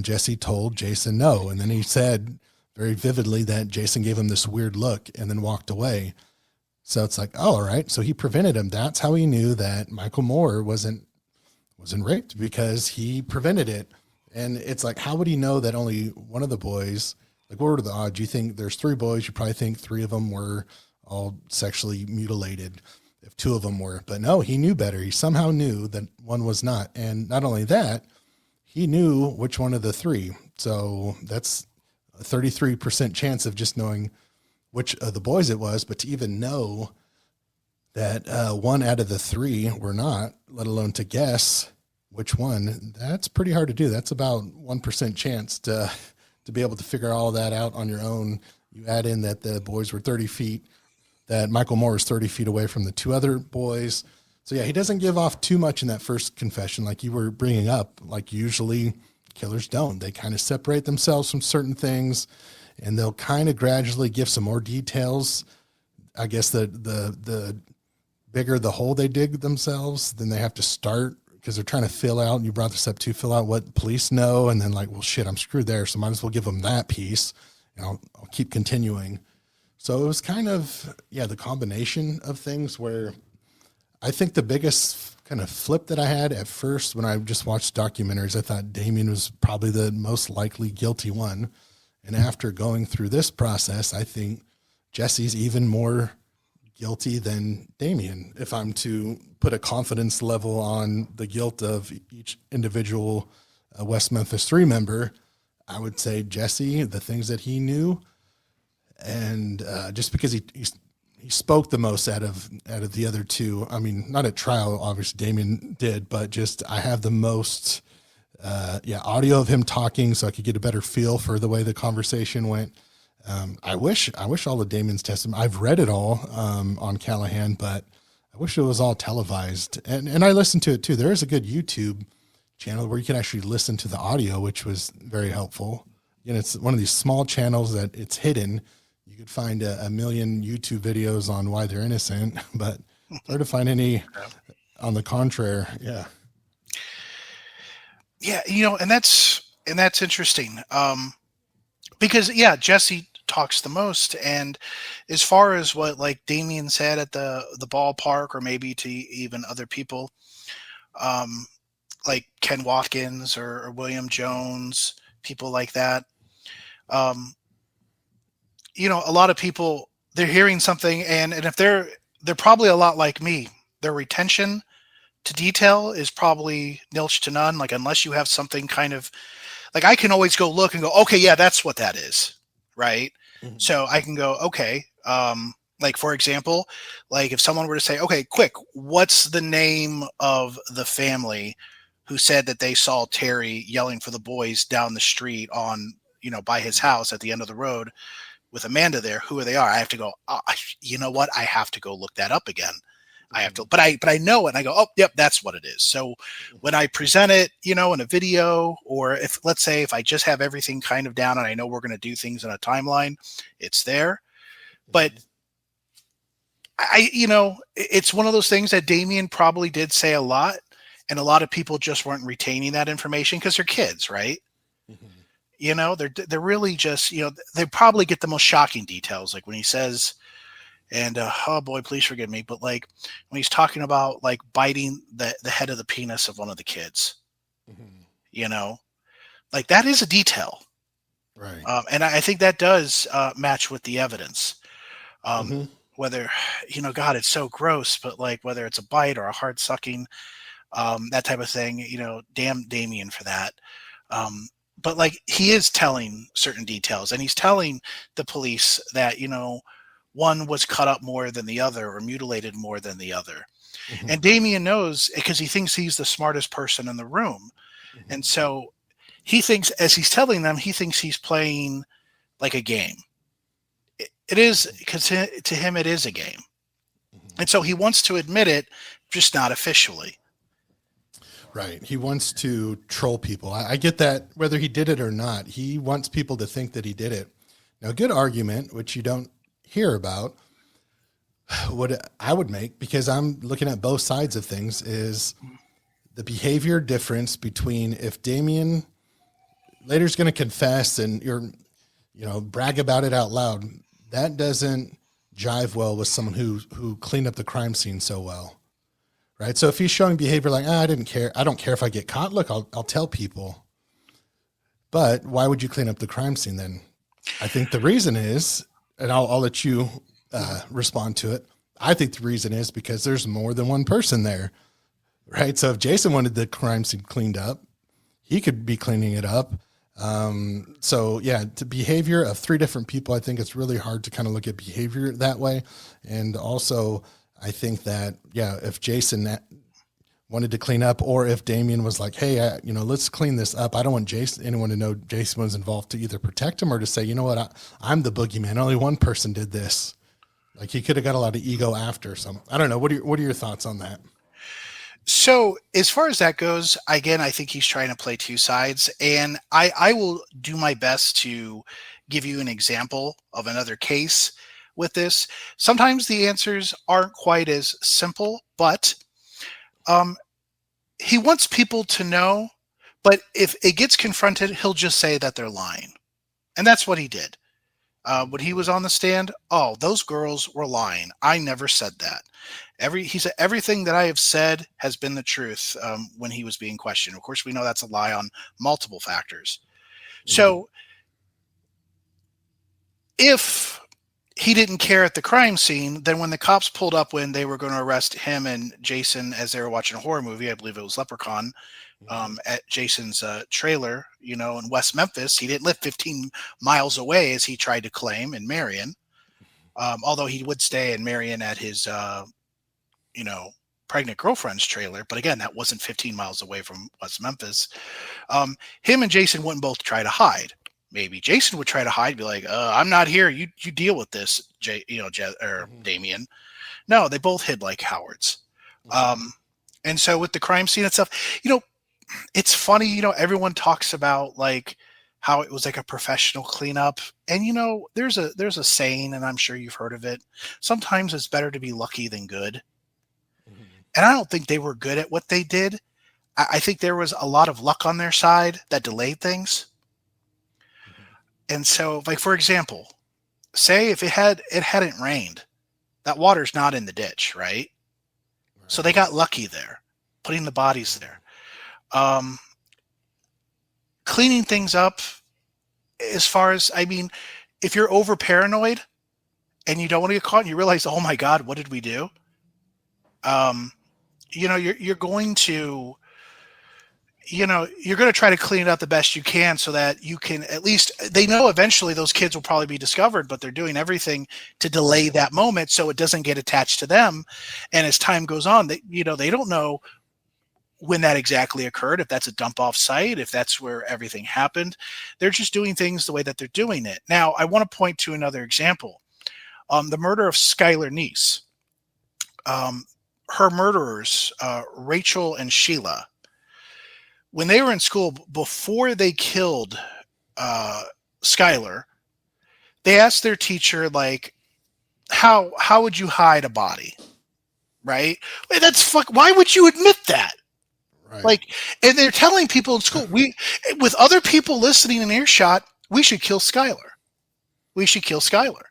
Jesse told Jason no. And then he said very vividly that Jason gave him this weird look and then walked away. So it's like, oh, all right. So he prevented him. That's how he knew that Michael Moore wasn't raped, because he prevented it. And it's like, how would he know that only one of the boys, like what were the odds? You think there's three boys, you probably think three of them were all sexually mutilated if two of them were, but no, he knew better. He somehow knew that one was not. And not only that, he knew which one of the three. So that's a 33% chance of just knowing which of the boys it was, but to even know that one out of the three were not, let alone to guess which one, that's pretty hard to do. That's about 1% chance to be able to figure all that out on your own. You add in that the boys were 30 feet, that Michael Moore was 30 feet away from the two other boys. So yeah, he doesn't give off too much in that first confession, like you were bringing up, like usually killers don't. They kind of separate themselves from certain things, and they'll kind of gradually give some more details I guess the bigger the hole they dig themselves, then they have to start, because they're trying to fill out, and you brought this up too, fill out what police know, and then like, well, shit, I'm screwed there, so might as well give them that piece, and I'll keep continuing. So it was kind of, the combination of things where I think the biggest kind of flip that I had at first when I just watched documentaries, I thought Damien was probably the most likely guilty one. And after going through this process, I think Jesse's even more guilty than Damien, if I'm to put a confidence level on the guilt of each individual West Memphis Three member. I would say Jesse, the things that he knew, and just because he spoke the most out of the other two. I mean, not at trial, obviously Damien did, but just I have the most audio of him talking, so I could get a better feel for the way the conversation went. I wish all of Damien's testimony, I've read it all on Callahan, but I wish it was all televised. And I listened to it too. There is a good YouTube channel where you can actually listen to the audio, which was very helpful. And it's one of these small channels that it's hidden. You could find a million YouTube videos on why they're innocent, but it's hard to find any on the contrary. Yeah. Yeah. And that's interesting. Because Jesse talks the most, and as far as what like Damien said at the ballpark, or maybe to even other people, like Ken Watkins or William Jones, people like that. A lot of people, they're hearing something, and if they're probably a lot like me. Their retention to detail is probably nilch to none. Like, unless you have something kind of like, I can always go look and go, okay, yeah, that's what that is. Right. Mm-hmm. So I can go, okay. Like, for example, like if someone were to say, okay, quick, what's the name of the family who said that they saw Terry yelling for the boys down the street on, by his house at the end of the road with Amanda there? Who are they? I have to go, you know what? I have to go look that up again. I have to, but I know it, and I go, oh, yep, that's what it is. So when I present it, in a video, or let's say if I just have everything kind of down and I know we're going to do things in a timeline, it's there. But it's one of those things that Damien probably did say a lot, and a lot of people just weren't retaining that information because they're kids, right? Mm-hmm. They're really just, they probably get the most shocking details, like when he says, and oh boy, please forgive me, but like when he's talking about like biting the head of the penis of one of the kids, mm-hmm. Like that is a detail, right? And I think that does match with the evidence. Mm-hmm. Whether God, it's so gross, but like whether it's a bite or a hard sucking, that type of thing, damn Damien for that. But like he is telling certain details, and he's telling the police that one was cut up more than the other, or mutilated more than the other. Mm-hmm. And Damien knows, because he thinks he's the smartest person in the room. Mm-hmm. And so he thinks, as he's telling them, he thinks he's playing like a game. It is, because to him, it is a game. Mm-hmm. And so he wants to admit it, just not officially. Right. He wants to troll people. I get that, whether he did it or not. He wants people to think that he did it. Now, a good argument, which you don't hear about, what I would make, because I'm looking at both sides of things, is the behavior difference between if Damien later is going to confess and brag about it out loud. That doesn't jive well with someone who cleaned up the crime scene so well, right? So if he's showing behavior like, I didn't care, I don't care if I get caught. Look, I'll tell people. But why would you clean up the crime scene then? I think the reason is, and I'll let you respond to it. I think the reason is because there's more than one person there, right? So if Jason wanted the crime scene cleaned up, he could be cleaning it up. The behavior of three different people, I think it's really hard to kind of look at behavior that way. And also, I think that, if Jason wanted to clean up, or if Damien was like, hey, let's clean this up. I don't want anyone to know Jason was involved, to either protect him or to say, you know what, I'm the boogeyman. Only one person did this. Like, he could have got a lot of ego after some. I don't know. What are your thoughts on that? So as far as that goes, again, I think he's trying to play two sides, and I will do my best to give you an example of another case with this. Sometimes the answers aren't quite as simple, but um, he wants people to know. But if it gets confronted, he'll just say that they're lying. And that's what he did. When he was on the stand, oh, those girls were lying. I never said that. He said everything that I have said has been the truth when he was being questioned. Of course, we know that's a lie on multiple factors. So if he didn't care at the crime scene, then when the cops pulled up when they were going to arrest him and Jason as they were watching a horror movie, I believe it was Leprechaun, at Jason's trailer, in West Memphis, he didn't live 15 miles away as he tried to claim in Marion, although he would stay in Marion at his, pregnant girlfriend's trailer. But again, that wasn't 15 miles away from West Memphis. Him and Jason wouldn't both try to hide. Maybe Jason would try to hide, be like, I'm not here. You deal with this, Damien. No, they both hid like cowards. And so with the crime scene and stuff, it's funny, everyone talks about like how it was like a professional cleanup. And, there's a saying, and I'm sure you've heard of it. Sometimes it's better to be lucky than good. And I don't think they were good at what they did. I think there was a lot of luck on their side that delayed things. And so, like, for example, say if it hadn't rained, that water's not in the ditch, right? So they got lucky there, putting the bodies there. Cleaning things up, as far as, if you're over paranoid and you don't want to get caught and you realize, oh my God, what did we do? You're going to, you're going to try to clean it up the best you can so that you can at least, they know eventually those kids will probably be discovered, but they're doing everything to delay that moment so it doesn't get attached to them. And as time goes on, they don't know when that exactly occurred, if that's a dump off site, if that's where everything happened. They're just doing things the way that they're doing it. Now, I want to point to another example. The murder of Skylar Neese. Her murderers, Rachel and Sheila, when they were in school, before they killed Skylar, they asked their teacher, like, how would you hide a body? Right? Why would you admit that? Right. Like, and they're telling people in school, with other people listening in earshot, we should kill Skylar. We should kill Skylar.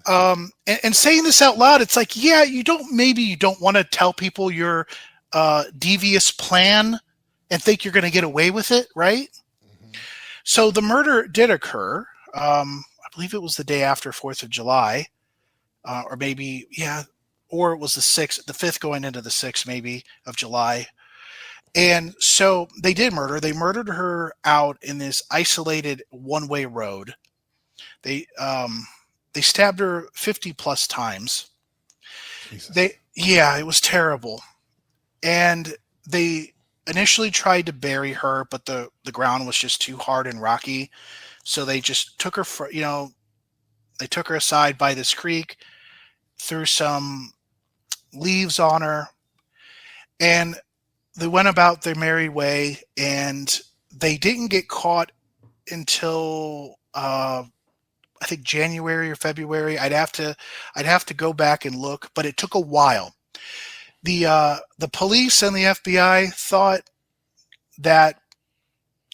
And saying this out loud, it's like, yeah, you don't want to tell people your devious plan and think you're going to get away with it, right? So the murder did occur. I believe it was the day after 4th of July, or maybe, or it was the 6th, the 5th going into the 6th, maybe, of July. And so they did murder. They murdered her out in this isolated one-way road. They stabbed her 50 plus times. Jesus. It was terrible. And they initially tried to bury her, but the ground was just too hard and rocky. So they just took her they took her aside by this creek, threw some leaves on her, and they went about their merry way, and they didn't get caught until I think January or February. I'd have to go back and look, but it took a while. The police and the FBI thought that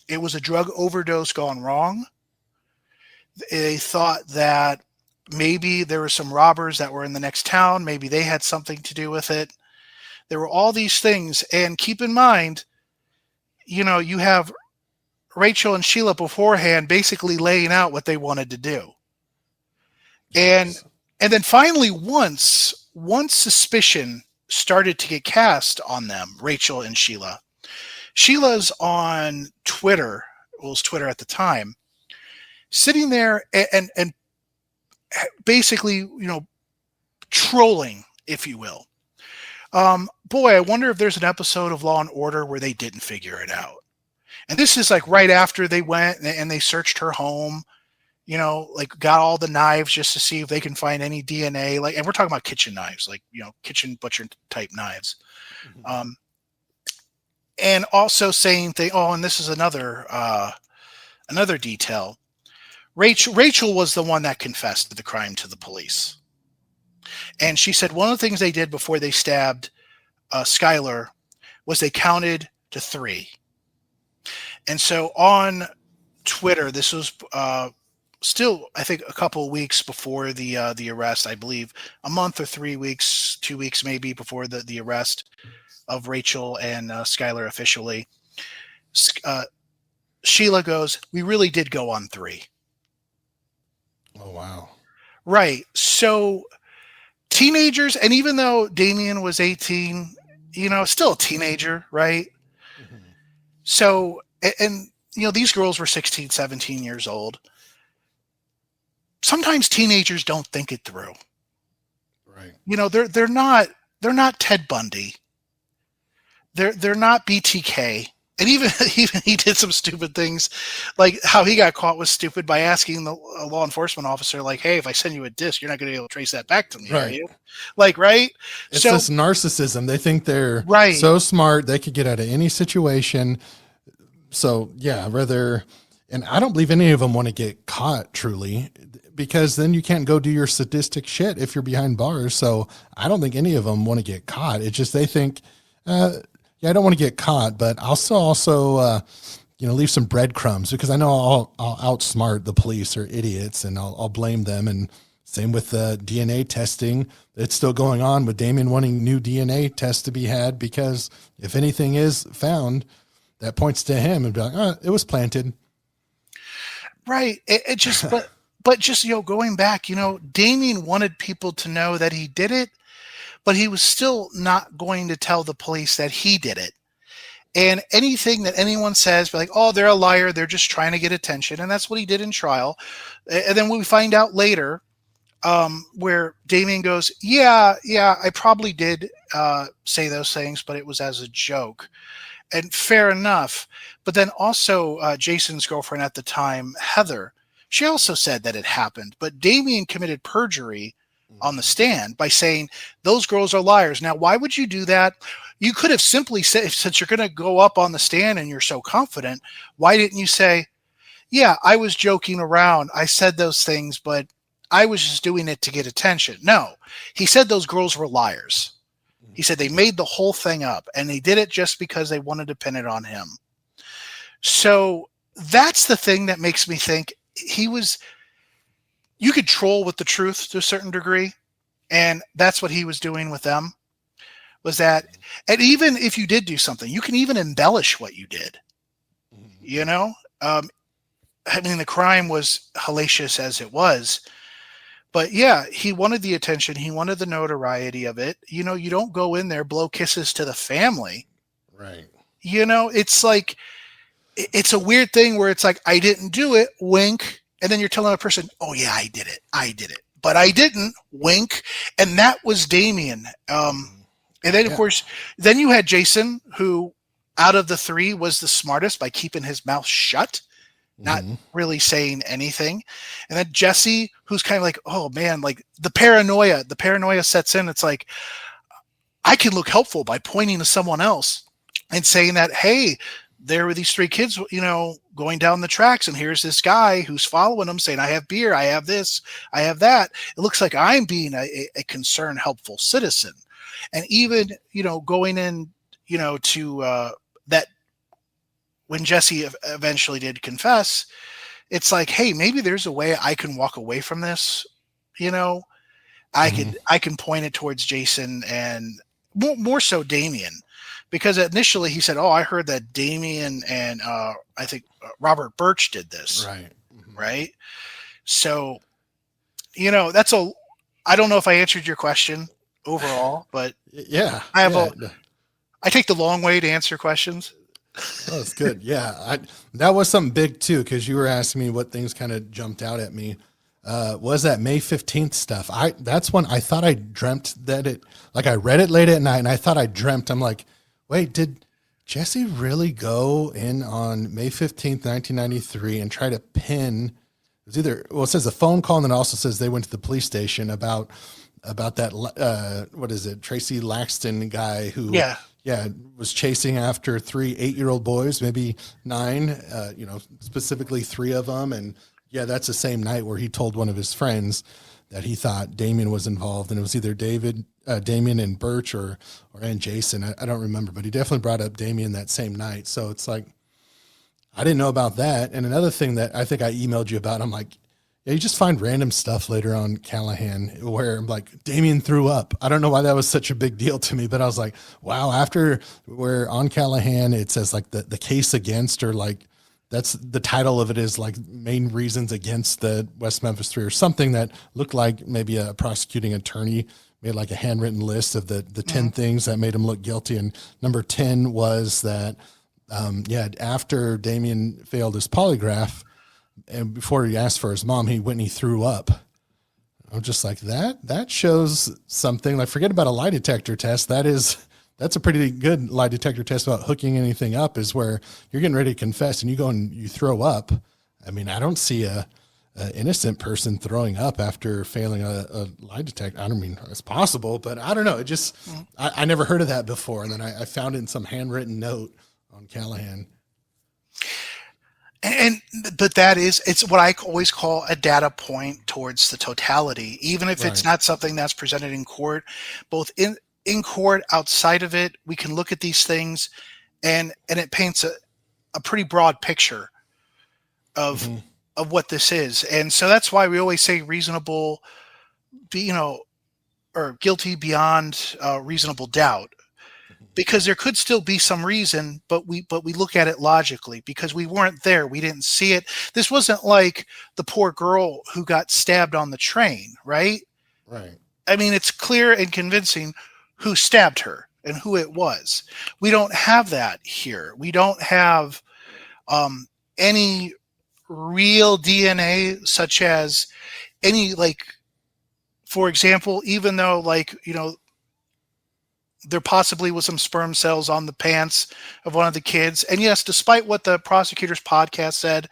it was a drug overdose gone wrong. They thought that maybe there were some robbers that were in the next town. Maybe they had something to do with it. There were all these things. And keep in mind, you have Rachel and Sheila beforehand basically laying out what they wanted to do. And then finally, once suspicion started to get cast on them, Rachel and Sheila. Sheila's on Twitter, it was Twitter at the time, sitting there and basically, trolling, if you will. Boy, I wonder if there's an episode of Law and Order where they didn't figure it out. And this is like right after they went and they searched her home, like got all the knives just to see if they can find any DNA. And we're talking about kitchen knives, kitchen butcher type knives. Mm-hmm. And also saying and this is another detail. Rachel was the one that confessed to the crime to the police. And she said one of the things they did before they stabbed Skylar was they counted to 3. And so on Twitter, this was still, I think, a couple of weeks before the arrest, I believe, a month or 3 weeks, 2 weeks maybe before the arrest of Rachel and Skylar officially. Sheila goes, "We really did go on 3." Oh, wow. Right. So teenagers, and even though Damien was 18, still a teenager, right? Mm-hmm. So, and these girls were 16, 17 years old. Sometimes teenagers don't think it through. Right. They're not Ted Bundy. They're not BTK. And even he did some stupid things, like how he got caught was stupid by asking the law enforcement officer, like, "Hey, if I send you a disc, you're not going to be able to trace that back to me, right. are you?" Like, right? It's this narcissism. They think they're right. so smart they could get out of any situation. So yeah, and I don't believe any of them want to get caught truly, because then you can't go do your sadistic shit if you're behind bars. So I don't think any of them want to get caught. It's just they think, I don't want to get caught, but I'll still also, leave some breadcrumbs, because I know I'll outsmart the police or idiots, and I'll blame them. And same with the DNA testing. It's still going on with Damien wanting new DNA tests to be had, because if anything is found that points to him, and be like, it was planted. Right. It just, but just, going back, Damien wanted people to know that he did it, but he was still not going to tell the police that he did it. And anything that anyone says, be like, "Oh, they're a liar. They're just trying to get attention." And that's what he did in trial. And then we find out later where Damien goes, yeah, I probably did say those things, but it was as a joke. And fair enough. But then also Jason's girlfriend at the time, Heather, she also said that it happened. But Damien committed perjury on the stand by saying those girls are liars. Now, why would you do that? You could have simply said, since you're going to go up on the stand and you're so confident, why didn't you say, "Yeah, I was joking around. I said those things, but I was just doing it to get attention"? No, he said those girls were liars. He said they made the whole thing up, and they did it just because they wanted to pin it on him. So that's the thing that makes me think you could troll with the truth to a certain degree. And that's what he was doing with them, was that, and even if you did do something, you can even embellish what you did, the crime was hellacious as it was, but yeah, he wanted the attention. He wanted the notoriety of it. You don't go in there, blow kisses to the family. Right. It's like, it's a weird thing where it's like, "I didn't do it," wink. And then you're telling a person, "Oh yeah, I did it, but I didn't," wink. And that was Damien. And then of course, then you had Jason, who out of the 3 was the smartest by keeping his mouth shut, not really saying anything. And then Jesse, who's kind of like, oh man, like the paranoia sets in. It's like, I can look helpful by pointing to someone else and saying that, "Hey, there were these 3 kids, going down the tracks, and here's this guy who's following them saying, I have beer, I have this, I have that. It looks like I'm being a concerned, helpful citizen." And even, going in, to that, when Jesse eventually did confess, it's like, hey, maybe there's a way I can walk away from this. I can point it towards Jason, and more so Damien. Because initially he said, "Oh, I heard that Damien and I think Robert Birch did this." Right. Right. So, that's a, I don't know if I answered your question overall, but yeah, I take the long way to answer questions. Oh, that's good. Yeah. That was something big too, because you were asking me what things kind of jumped out at me. Was that May 15th stuff? That's when I thought I dreamt that I read it late at night and I thought I dreamt. I'm like, wait, did Jesse really go in on May 15th, 1993 and try to pin, it says a phone call, and then it also says they went to the police station about that, what is it? Tracy Laxton guy who, was chasing after 3 8-year-old boys, maybe 9, specifically 3 of them. And Yeah, that's the same night where he told one of his friends that he thought Damien was involved, and it was either Damien and Birch and Jason. I don't remember, but he definitely brought up Damien that same night. So it's like, I didn't know about that. And another thing that I think I emailed you about, I'm like, yeah, you just find random stuff later on Callahan where like Damien threw up. I don't know why that was such a big deal to me, but I was like, wow, after where on Callahan, it says like the case against, or like, that's the title of it is like main reasons against the West Memphis Three, or something that looked like maybe a prosecuting attorney made like a handwritten list of the 10 things that made him look guilty. And number 10 was that, after Damien failed his polygraph and before he asked for his mom, he went and he threw up. I'm just like, that shows something. Like, forget about a lie detector test. That's a pretty good lie detector test about hooking anything up, is where you're getting ready to confess and you go and you throw up. I mean, I don't see a innocent person throwing up after failing a lie detector. I don't mean it's possible, but I don't know. It just, I never heard of that before. And then I found it in some handwritten note on Callahan. But it's what I always call a data point towards the totality, even if it's not something that's presented in court, both in court, outside of it, we can look at these things and it paints a pretty broad picture of what this is. And so that's why we always say reasonable, or guilty beyond reasonable doubt, because there could still be some reason, but we look at it logically because we weren't there. We didn't see it. This wasn't like the poor girl who got stabbed on the train, right? Right. I mean, it's clear and convincing who stabbed her and who it was. We don't have that here. We don't have any real DNA, such as any, like, for example, even though, like, there possibly was some sperm cells on the pants of one of the kids. And yes, despite what the prosecutor's podcast said,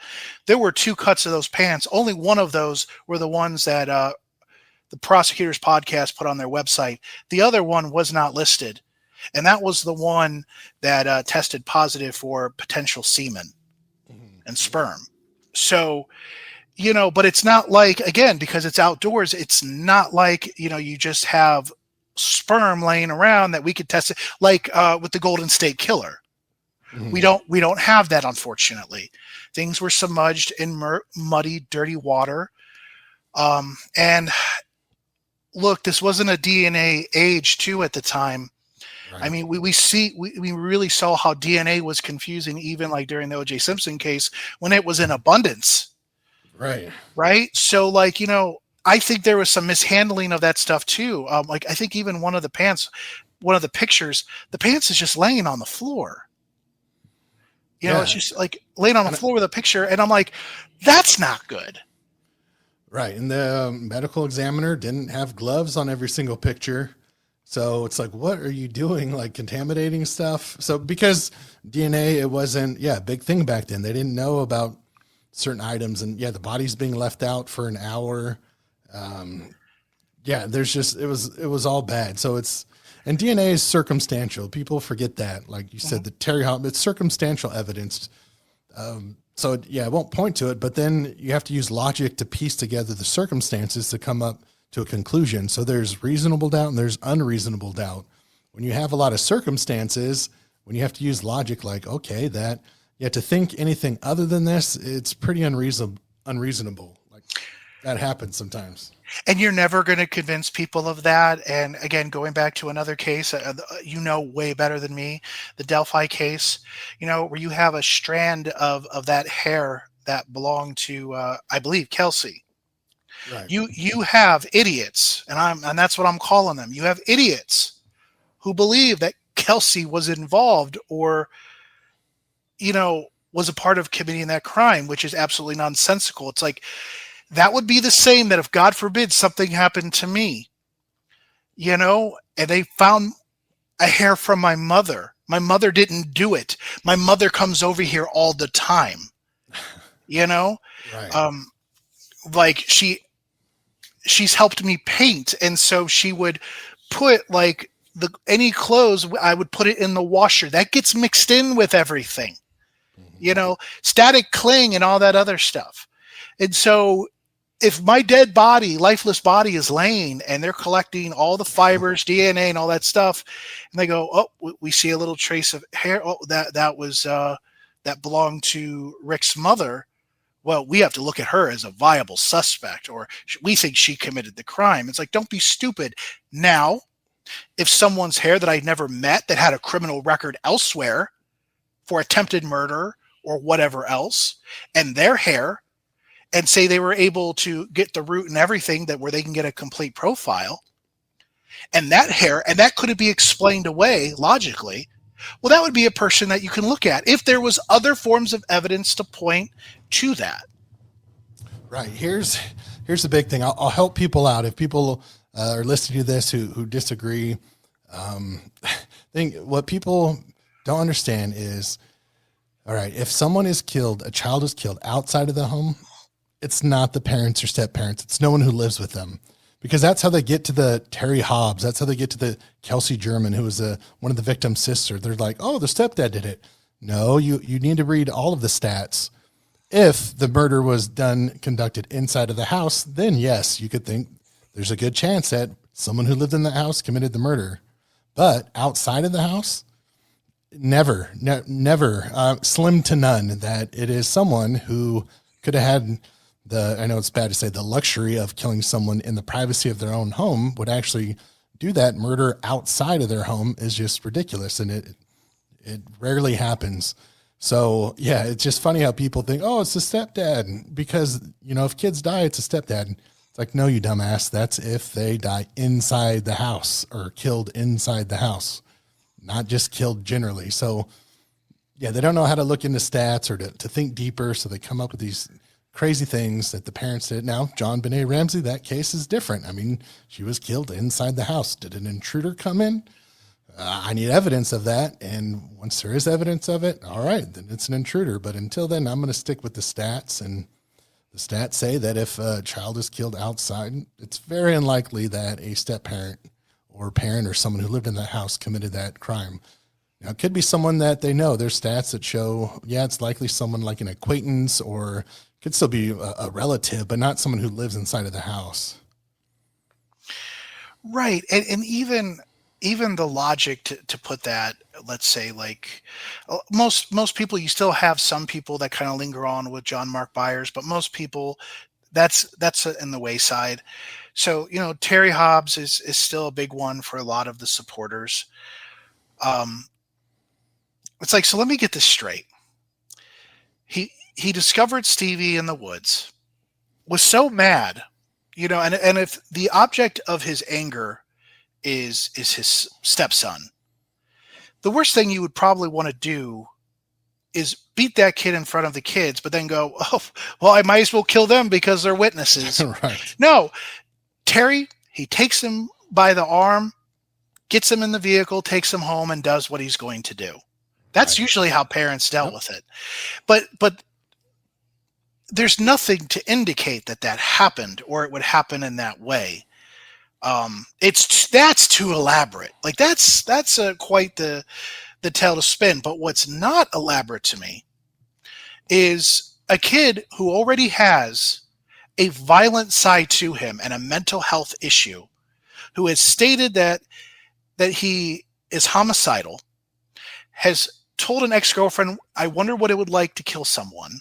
there were 2 cuts of those pants. Only one of those were the ones that the prosecutor's podcast put on their website. The other one was not listed. And that was the one that tested positive for potential semen and sperm. So, but it's not like, again, because it's outdoors, it's not like, you just have sperm laying around that we could test it, like with the Golden State Killer. We don't have that, unfortunately. Things were submerged in muddy, dirty water. And look, this wasn't a DNA age too at the time. Right. I mean, we really saw how DNA was confusing, even like during the O.J. Simpson case, when it was in abundance. Right. So, like, I think there was some mishandling of that stuff too. Like, I think even one of the pictures, the pants is just laying on the floor. It's just like laying on the floor with a picture. And I'm like, that's not good. Right. And the medical examiner didn't have gloves on every single picture. So it's like, what are you doing? Like, contaminating stuff? So because DNA, it wasn't, a big thing back then. They didn't know about certain items, and the body's being left out for an hour. There's just, it was all bad. So and DNA is circumstantial. People forget that. Like you said, the Terry Hobbs, it's circumstantial evidence. So it won't point to it, but then you have to use logic to piece together the circumstances to come up to a conclusion. So there's reasonable doubt and there's unreasonable doubt. When you have a lot of circumstances, when you have to use logic, like, okay, to think anything other than this, it's pretty unreasonable. Like, that happens sometimes. And you're never going to convince people of that. And again, going back to another case, way better than me, the Delphi case, where you have a strand of that hair that belonged to, I believe, Kelsey. Right. You have idiots, and that's what I'm calling them. You have idiots who believe that Kelsey was involved or, was a part of committing that crime, which is absolutely nonsensical. It's like, that would be the same that if, God forbid, something happened to me, and they found a hair from my mother. My mother didn't do it. My mother comes over here all the time, Right. Like she's helped me paint. And so she would put like any clothes, I would put it in the washer. That gets mixed in with everything, static cling and all that other stuff. And so if my dead body, lifeless body is laying and they're collecting all the fibers, DNA and all that stuff, and they go, oh, we see a little trace of hair. Oh, that belonged to Rick's mother. Well, we have to look at her as a viable suspect, or we think she committed the crime. It's like, don't be stupid. Now, if someone's hair that I never met that had a criminal record elsewhere for attempted murder or whatever else, and their hair, and say they were able to get the root and everything that where they can get a complete profile, and that hair, and that couldn't be explained away logically, well, that would be a person that you can look at if there was other forms of evidence to point to that. Right. Here's the big thing. I'll help people out. If people are listening to this who disagree, think what people don't understand is, all right, if someone is killed, a child is killed outside of the home, it's not the parents or step parents. It's no one who lives with them, because that's how they get to the Terry Hobbs. That's how they get to the Kelsey German, who was one of the victim's sister. They're like, oh, the stepdad did it. No, you need to read all of the stats. If the murder was conducted inside of the house, then yes, you could think there's a good chance that someone who lived in the house committed the murder. But outside of the house, never, slim to none that it is someone who could have had I know it's bad to say, the luxury of killing someone in the privacy of their own home would actually do that. Murder outside of their home is just ridiculous, and it rarely happens. So yeah, it's just funny how people think, oh, it's a stepdad, because, if kids die, it's a stepdad. It's like, no, you dumbass. That's if they die inside the house or killed inside the house, not just killed generally. So yeah, they don't know how to look into stats or to think deeper. So they come up with these crazy things that the parents did. Now, John Benet Ramsey, that case is different. I mean, she was killed inside the house. Did an intruder come in? I need evidence of that. And once there is evidence of it, all right, then it's an intruder. But until then, I'm going to stick with the stats. And the stats say that if a child is killed outside, it's very unlikely that a step parent or parent or someone who lived in that house committed that crime. Now, it could be someone that they know. There's stats that show, yeah, it's likely someone like an acquaintance, or could still be a relative, but not someone who lives inside of the house. Right. And even the logic to put that, let's say, like most people, you still have some people that kind of linger on with John Mark Byers, but most people, that's in the wayside. So, Terry Hobbs is still a big one for a lot of the supporters. It's like, so let me get this straight. He discovered Stevie in the woods, was so mad, and if the object of his anger is his stepson, the worst thing you would probably want to do is beat that kid in front of the kids, but then go, oh, well, I might as well kill them because they're witnesses. Right. No, Terry, he takes him by the arm, gets him in the vehicle, takes him home, and does what he's going to do. That's usually how parents dealt with it. But there's nothing to indicate that happened, or it would happen in that way. That's too elaborate. Like that's quite the tale to spin. But what's not elaborate to me is a kid who already has a violent side to him and a mental health issue, who has stated that he is homicidal, has told an ex-girlfriend, I wonder what it would like to kill someone.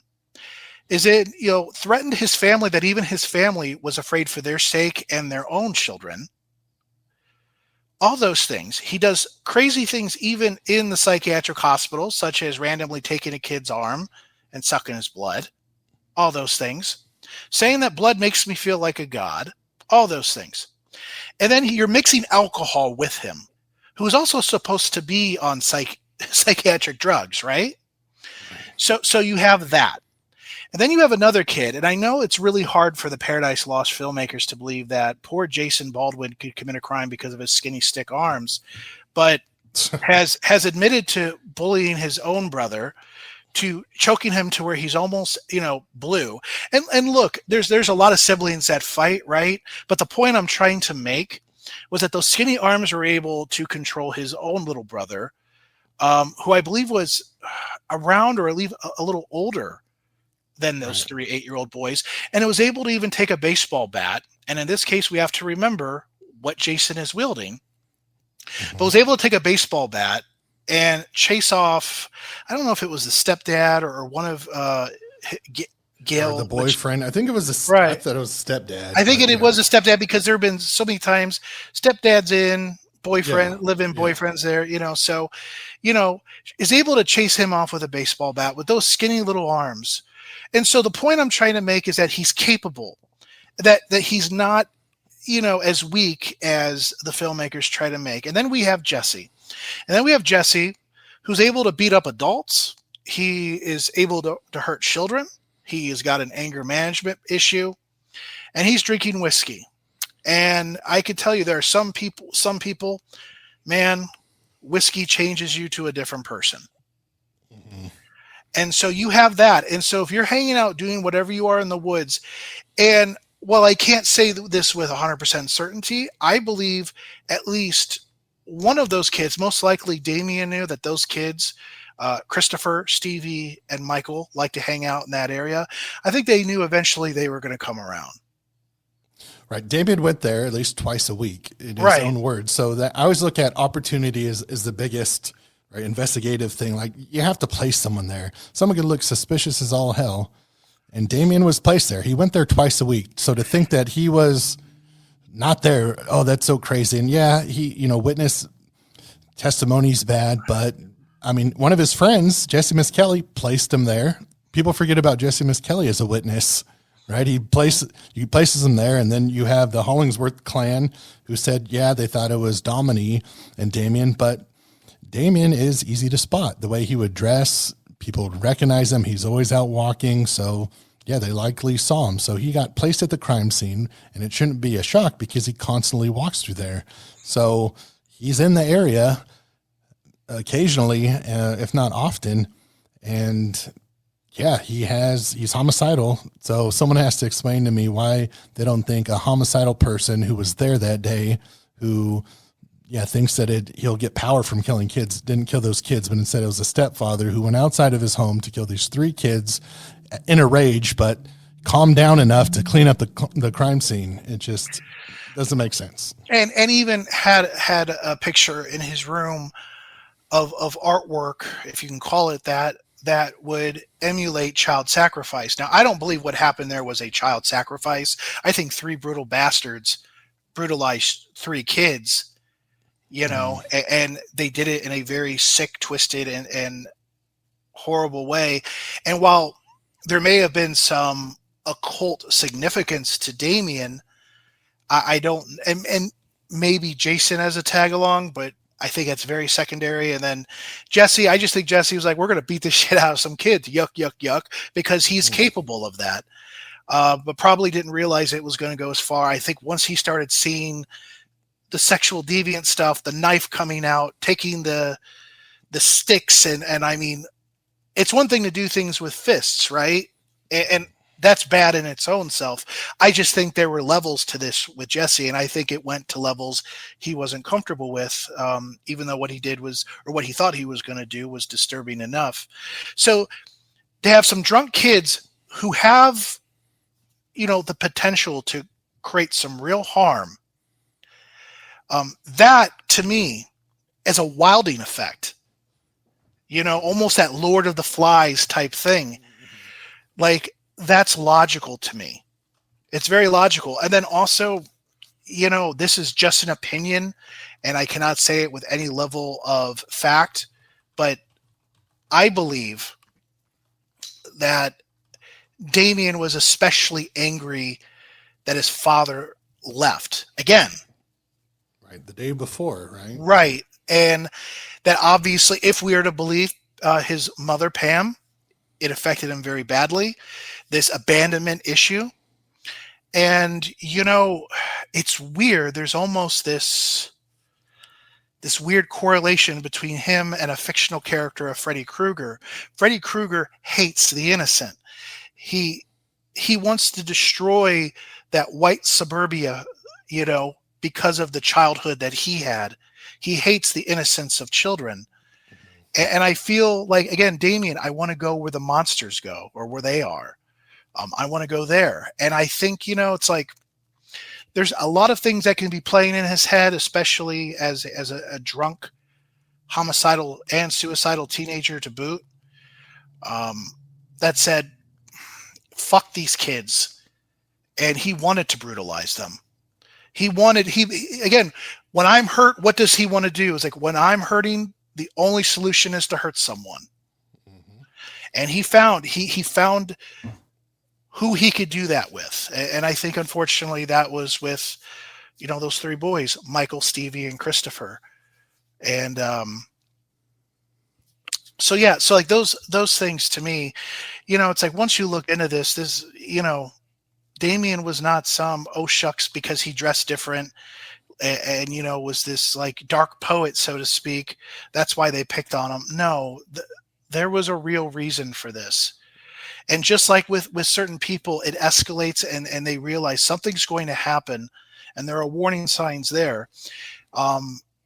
Is it, threatened his family, that even his family was afraid for their sake and their own children. All those things. He does crazy things even in the psychiatric hospital, such as randomly taking a kid's arm and sucking his blood. All those things. Saying that blood makes me feel like a god. All those things. And then you're mixing alcohol with him, who is also supposed to be on psychiatric drugs, right? So you have that. And then you have another kid, and I know it's really hard for the Paradise Lost filmmakers to believe that poor Jason Baldwin could commit a crime because of his skinny stick arms, but has admitted to bullying his own brother, to choking him to where he's almost, blue. And look, there's a lot of siblings that fight, right? But the point I'm trying to make was that those skinny arms were able to control his own little brother, who I believe was around or at least a little older than those Right. 3 8-year-old boys. And it was able to even take a baseball bat. And in this case, we have to remember what Jason is wielding, but Mhm. was able to take a baseball bat and chase off, I don't know if it was the stepdad or one of Or the Gail, which, boyfriend. I think it was I right. thought it was stepdad, I think but it yeah. was a stepdad because there have been so many times stepdads in, Yeah. boyfriend, live-in Yeah. boyfriends there, so, you know, is able to chase him off with a baseball bat with those skinny little arms. And so the point I'm trying to make is that he's capable, that he's not, as weak as the filmmakers try to make. And then we have Jesse. And then we have Jesse, who's able to beat up adults. He is able to hurt children. He has got an anger management issue, and he's drinking whiskey. And I could tell you there are some people, man, whiskey changes you to a different person. Mhm. And so you have that. And so if you're hanging out doing whatever you are in the woods, and while I can't say this with 100% certainty, I believe at least one of those kids, most likely Damien, knew that those kids, Christopher, Stevie, and Michael, like to hang out in that area. I think they knew eventually they were going to come around. Right. Damien went there at least twice a week in his Right. own words. So that I always look at opportunity as the biggest, right, investigative thing. Like you have to place someone there. Someone could look suspicious as all hell. And Damien was placed there. He went there twice a week. So to think that he was not there, oh, that's so crazy. And yeah, he, witness testimony's bad, but I mean, one of his friends, Jesse Miskelly, placed him there. People forget about Jesse Miskelly as a witness, right? He places him there, and then you have the Hollingsworth clan who said, yeah, they thought it was Dominique and Damien, but Damien is easy to spot. The way he would dress, people would recognize him. He's always out walking, so yeah, they likely saw him. So he got placed at the crime scene, and it shouldn't be a shock because he constantly walks through there. So he's in the area occasionally, if not often, and yeah, he's homicidal. So someone has to explain to me why they don't think a homicidal person who was there that day, who thinks that he'll get power from killing kids, didn't kill those kids, but instead it was a stepfather who went outside of his home to kill these 3 kids in a rage, but calmed down enough to clean up the crime scene. It just doesn't make sense. And even had a picture in his room of artwork, if you can call it that, that would emulate child sacrifice. Now, I don't believe what happened there was a child sacrifice. I think 3 brutal bastards brutalized 3 kids, and they did it in a very sick, twisted, and horrible way. And while there may have been some occult significance to Damien, I don't, and maybe Jason as a tag along, but I think it's very secondary. And then Jesse, I just think Jesse was like, we're going to beat the shit out of some kids. Yuck, yuck, yuck, because he's capable of that. But probably didn't realize it was going to go as far. I think once he started seeing the sexual deviant stuff, the knife coming out, taking the sticks, and I mean, it's one thing to do things with fists, right? And that's bad in its own self. I just think there were levels to this with Jesse, and I think it went to levels he wasn't comfortable with, even though what he did was, or what he thought he was going to do, was disturbing enough. So to have some drunk kids who have, the potential to create some real harm, that to me is a wilding effect. Almost that Lord of the Flies type thing. Like, that's logical to me. It's very logical. And then also, this is just an opinion, and I cannot say it with any level of fact, but I believe that Damien was especially angry that his father left. Again. Right. The day before, right? Right. And that obviously, if we are to believe his mother, Pam, it affected him very badly. This abandonment issue. And, it's weird. There's almost this weird correlation between him and a fictional character of Freddy Krueger. Freddy Krueger hates the innocent. He wants to destroy that white suburbia, because of the childhood that he had. He hates the innocence of children. And I feel like, again, Damien, I want to go where the monsters go, or where they are. I want to go there. And I think, it's like there's a lot of things that can be playing in his head, especially as a drunk, homicidal, and suicidal teenager to boot. Um, that said, fuck these kids. And he wanted to brutalize them. Again, when I'm hurt, what does he want to do? It's like, when I'm hurting, the only solution is to hurt someone. Mm-hmm. And he found who he could do that with. And I think, unfortunately, that was with, those three boys, Michael, Stevie, and Christopher. And so, yeah, so like those things to me, it's like, once you look into this, Damien was not some, oh shucks, because he dressed different and was this like dark poet, so to speak. That's why they picked on him. No, there was a real reason for this. And just like with certain people, it escalates and they realize something's going to happen, and there are warning signs there.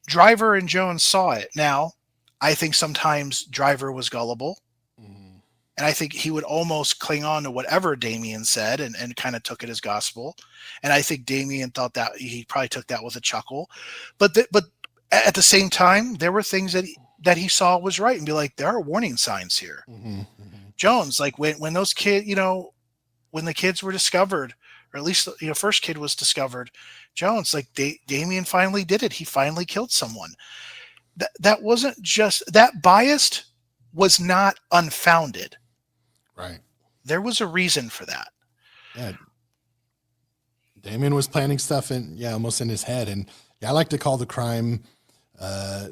Driver and Jones saw it. Now, I think sometimes Driver was gullible. Mm-hmm. And I think he would almost cling on to whatever Damien said and kind of took it as gospel. And I think Damien thought that he probably took that with a chuckle. But at the same time, there were things that he saw was right, and be like, there are warning signs here. Mm-hmm. Mm-hmm. Jones, like when those kids, when the kids were discovered, or at least first kid was discovered, Jones, like Damien finally did it. He finally killed someone. That wasn't just that biased was not unfounded. Right. There was a reason for that. Yeah. Damien was planning stuff almost in his head. And I like to call the crime, I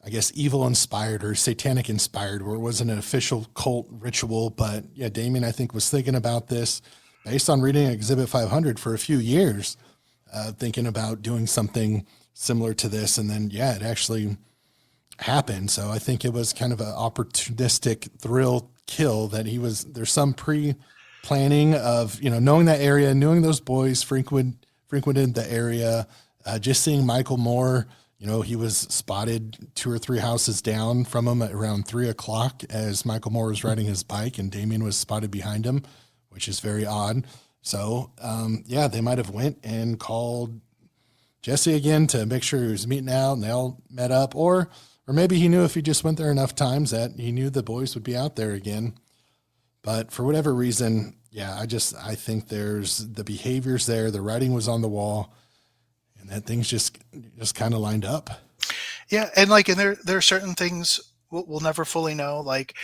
guess, evil inspired or satanic inspired, where it wasn't an official cult ritual. But yeah, Damien, I think, was thinking about this based on reading Exhibit 500 for a few years, thinking about doing something similar to this. And then, it actually happened. So I think it was kind of an opportunistic thrill kill that there's some pre-planning of, knowing that area, knowing those boys frequented the area, just seeing Michael Moore. He was spotted 2 or 3 houses down from him at around 3:00 as Michael Moore was riding his bike, and Damien was spotted behind him, which is very odd. So, they might have went and called Jesse again to make sure he was meeting out and they all met up, or maybe he knew if he just went there enough times that he knew the boys would be out there again. But for whatever reason, I think there's the behaviors there, the writing was on the wall, and that things just kind of lined up. Yeah, and there are certain things we'll never fully know. Like,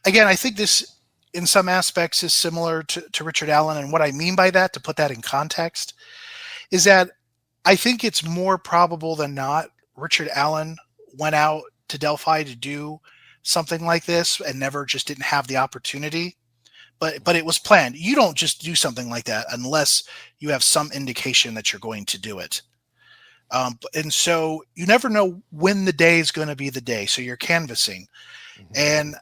again, I think this in some aspects is similar to Richard Allen, and what I mean by that, to put that in context, is that I think it's more probable than not Richard Allen went out to Delphi to do something like this and never just didn't have the opportunity. But it was planned. You don't just do something like that unless you have some indication that you're going to do it. And so you never know when the day is going to be the day. So you're canvassing. Mm-hmm. And,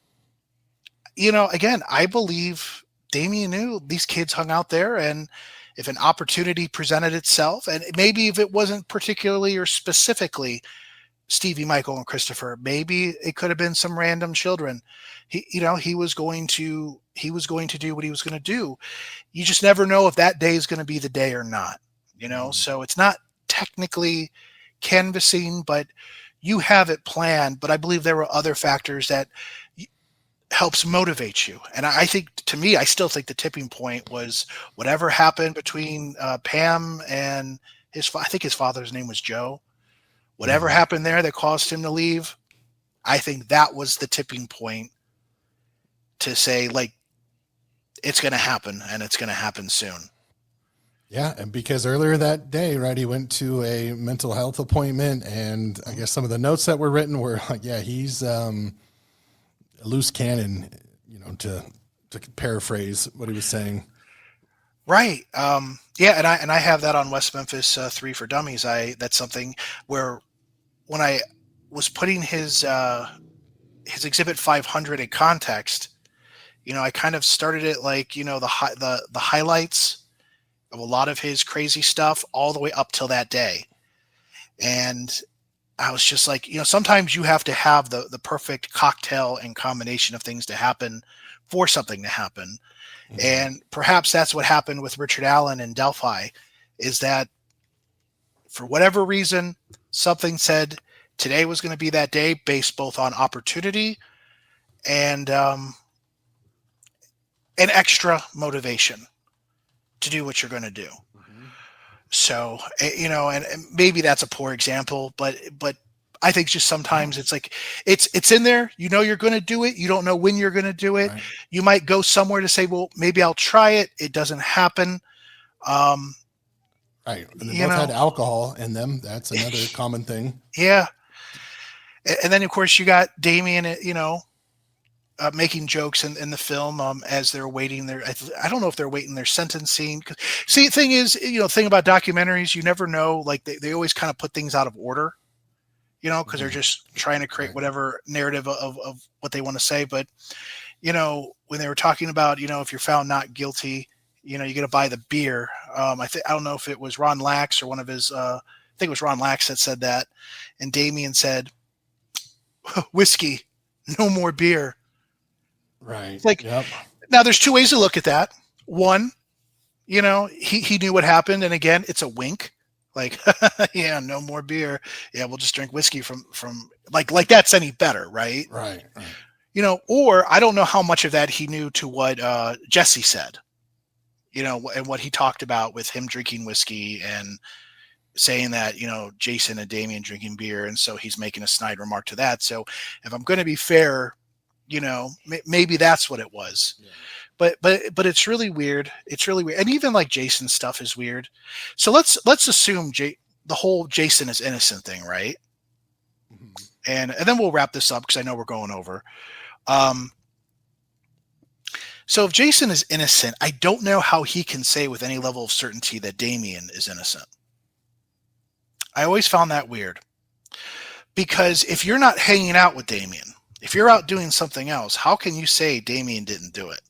again, I believe Damien knew these kids hung out there, and if an opportunity presented itself, and maybe if it wasn't particularly or specifically Stevie, Michael, and Christopher, maybe it could have been some random children. He was going to do what he was going to do. You just never know if that day is going to be the day or not, Mm-hmm. So it's not technically canvassing, but you have it planned. But I believe there were other factors that helps motivate you. And I think, to me, I still think the tipping point was whatever happened between Pam and I think his father's name was Joe. Whatever happened there that caused him to leave, I think that was the tipping point to say, like, it's going to happen, and it's going to happen soon. Yeah, and because earlier that day, right, he went to a mental health appointment, and I guess some of the notes that were written were like, he's a loose cannon, to paraphrase what he was saying. Right. And I have that on West Memphis 3 for Dummies. That's something where when I was putting his Exhibit 500 in context, I kind of started it like, the highlights of a lot of his crazy stuff all the way up till that day. And I was just like, sometimes you have to have the perfect cocktail and combination of things to happen for something to happen. Mhm. And perhaps that's what happened with Richard Allen in Delphi, is that for whatever reason, something said today was going to be that day, based both on opportunity and an extra motivation to do what you're going to do. Mhm. So, and maybe that's a poor example, but I think just sometimes it's like it's in there. You're going to do it. You don't know when you're going to do it. Right. You might go somewhere to say, well, maybe I'll try it. It doesn't happen. Um, Right. And they you both had know, alcohol in them. That's another common thing. yeah. And then of course you got Damien, making jokes in the film as they're waiting their. I don't know if they're waiting their sentencing. See, the thing is, thing about documentaries, you never know. Like they always kind of put things out of order, because they're Mhm. just trying to create Right. whatever narrative of what they want to say. But when they were talking about, if you're found not guilty, you got to buy the beer. I don't know if it was Ron Lax or one of his. I think it was Ron Lax that said that, and Damien said, "Whiskey, no more beer." Right. Like, Yep. now there's two ways to look at that. One, he knew what happened, and again, it's a wink. Like, yeah, no more beer. Yeah, we'll just drink whiskey from like that's any better, right? Right. Right. Or I don't know how much of that he knew to what Jesse said, and what he talked about with him drinking whiskey and saying that, Jason and Damien drinking beer, and so he's making a snide remark to that. So if I'm going to be fair, maybe that's what it was. Yeah. But it's really weird. It's really weird, and even like Jason's stuff is weird. So let's assume the whole Jason is innocent thing, right? Mhm. And then we'll wrap this up because I know we're going over. Um, so if Jason is innocent, I don't know how he can say with any level of certainty that Damien is innocent. I always found that weird, because if you're not hanging out with Damien, if you're out doing something else, how can you say Damien didn't do it?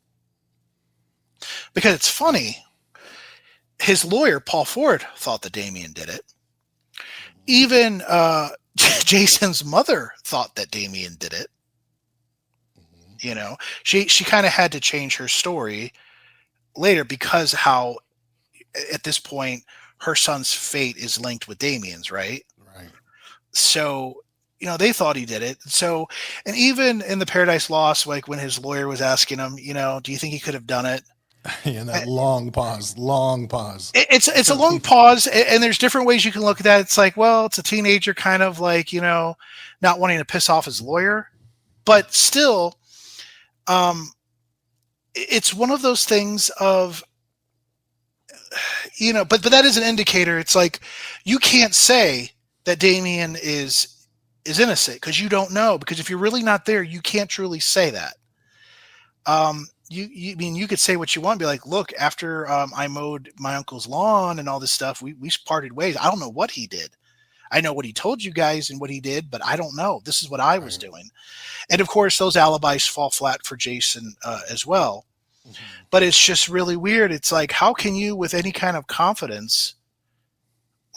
Because it's funny, his lawyer, Paul Ford, thought that Damien did it. Even Jason's mother thought that Damien did it. Mhm. She kind of had to change her story later, because how at this point her son's fate is linked with Damien's, right? Right. So they thought he did it. So, and even in the Paradise Lost, like when his lawyer was asking him, do you think he could have done it? And that long pause. Long pause. It's a long pause, and there's different ways you can look at that. It's like, well, it's a teenager kind of like, not wanting to piss off his lawyer, but still, it's one of those things of, but that is an indicator. It's like, you can't say that Damien is innocent because you don't know, because if you're really not there, you can't truly say that. I mean, you could say what you want, be like, look, after I mowed my uncle's lawn and all this stuff, we parted ways. I don't know what he did. I know what he told you guys and what he did, but I don't know. This is what I was Right. doing. And of course, those alibis fall flat for Jason as well. Mhm. But it's just really weird. It's like, how can you, with any kind of confidence,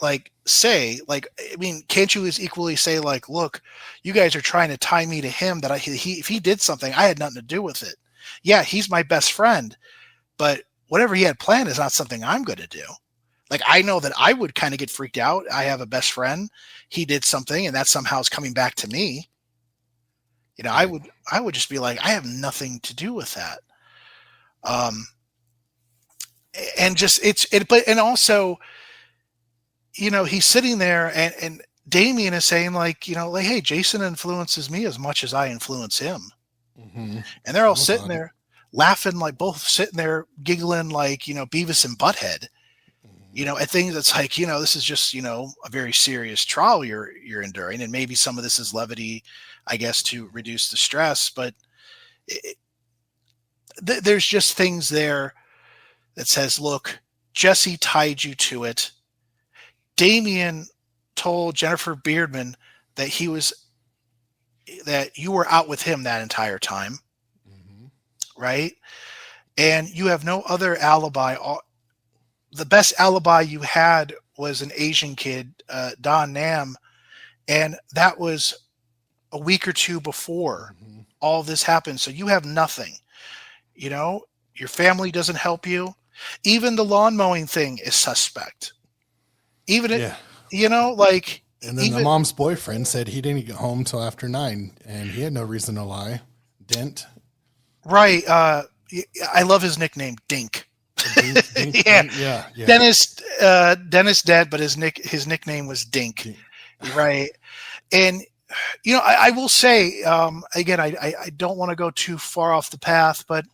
like say, like, I mean, can't you as equally say, like, look, you guys are trying to tie me to him, that if he did something, I had nothing to do with it. Yeah, he's my best friend, but whatever he had planned is not something I'm going to do. Like, I know that I would kind of get freaked out. I have a best friend. He did something, and that somehow is coming back to me. Right. I would just be like, I have nothing to do with that. Um, and just but and also, he's sitting there, and Damien is saying, like, like, hey, Jason influences me as much as I influence him. Mhm. And they're all Almost sitting on it. there laughing, like both sitting there giggling, like, Beavis and Butthead, Mhm. at things that's like, this is just, a very serious trial you're enduring. And maybe some of this is levity, I guess, to reduce the stress. But it, there's just things there that says, look, Jesse tied you to it. Damien told Jennifer Beardman that that you were out with him that entire time, Mhm. right? And you have no other alibi. The best alibi you had was an Asian kid, Don Nam, And that was a week or two before all this happened. So you have nothing. Your family doesn't help you. Even the lawn mowing thing is suspect. Even it, Yeah. like And then the even mom's boyfriend said he didn't get home till after 9, and he had no reason to lie. Dent. right. I love his nickname, Dink. Dink, Yeah, yeah, yeah. Dennis Dent, but his nickname was Dink. Dink. Right. And I will say, again, I don't want to go too far off the path, but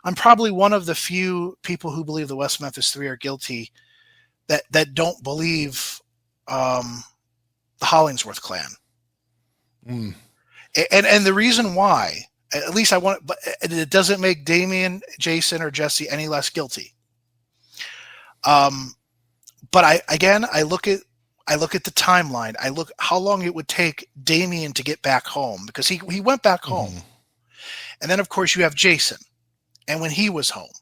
I'm probably one of the few people who believe the West Memphis Three are guilty that don't believe the Hollingsworth clan. Mm. And the reason why, at least but it doesn't make Damien, Jason, or Jesse any less guilty. But I look at the timeline. I look how long it would take Damien to get back home, because he went back home. And then of course you have Jason, and when he was home.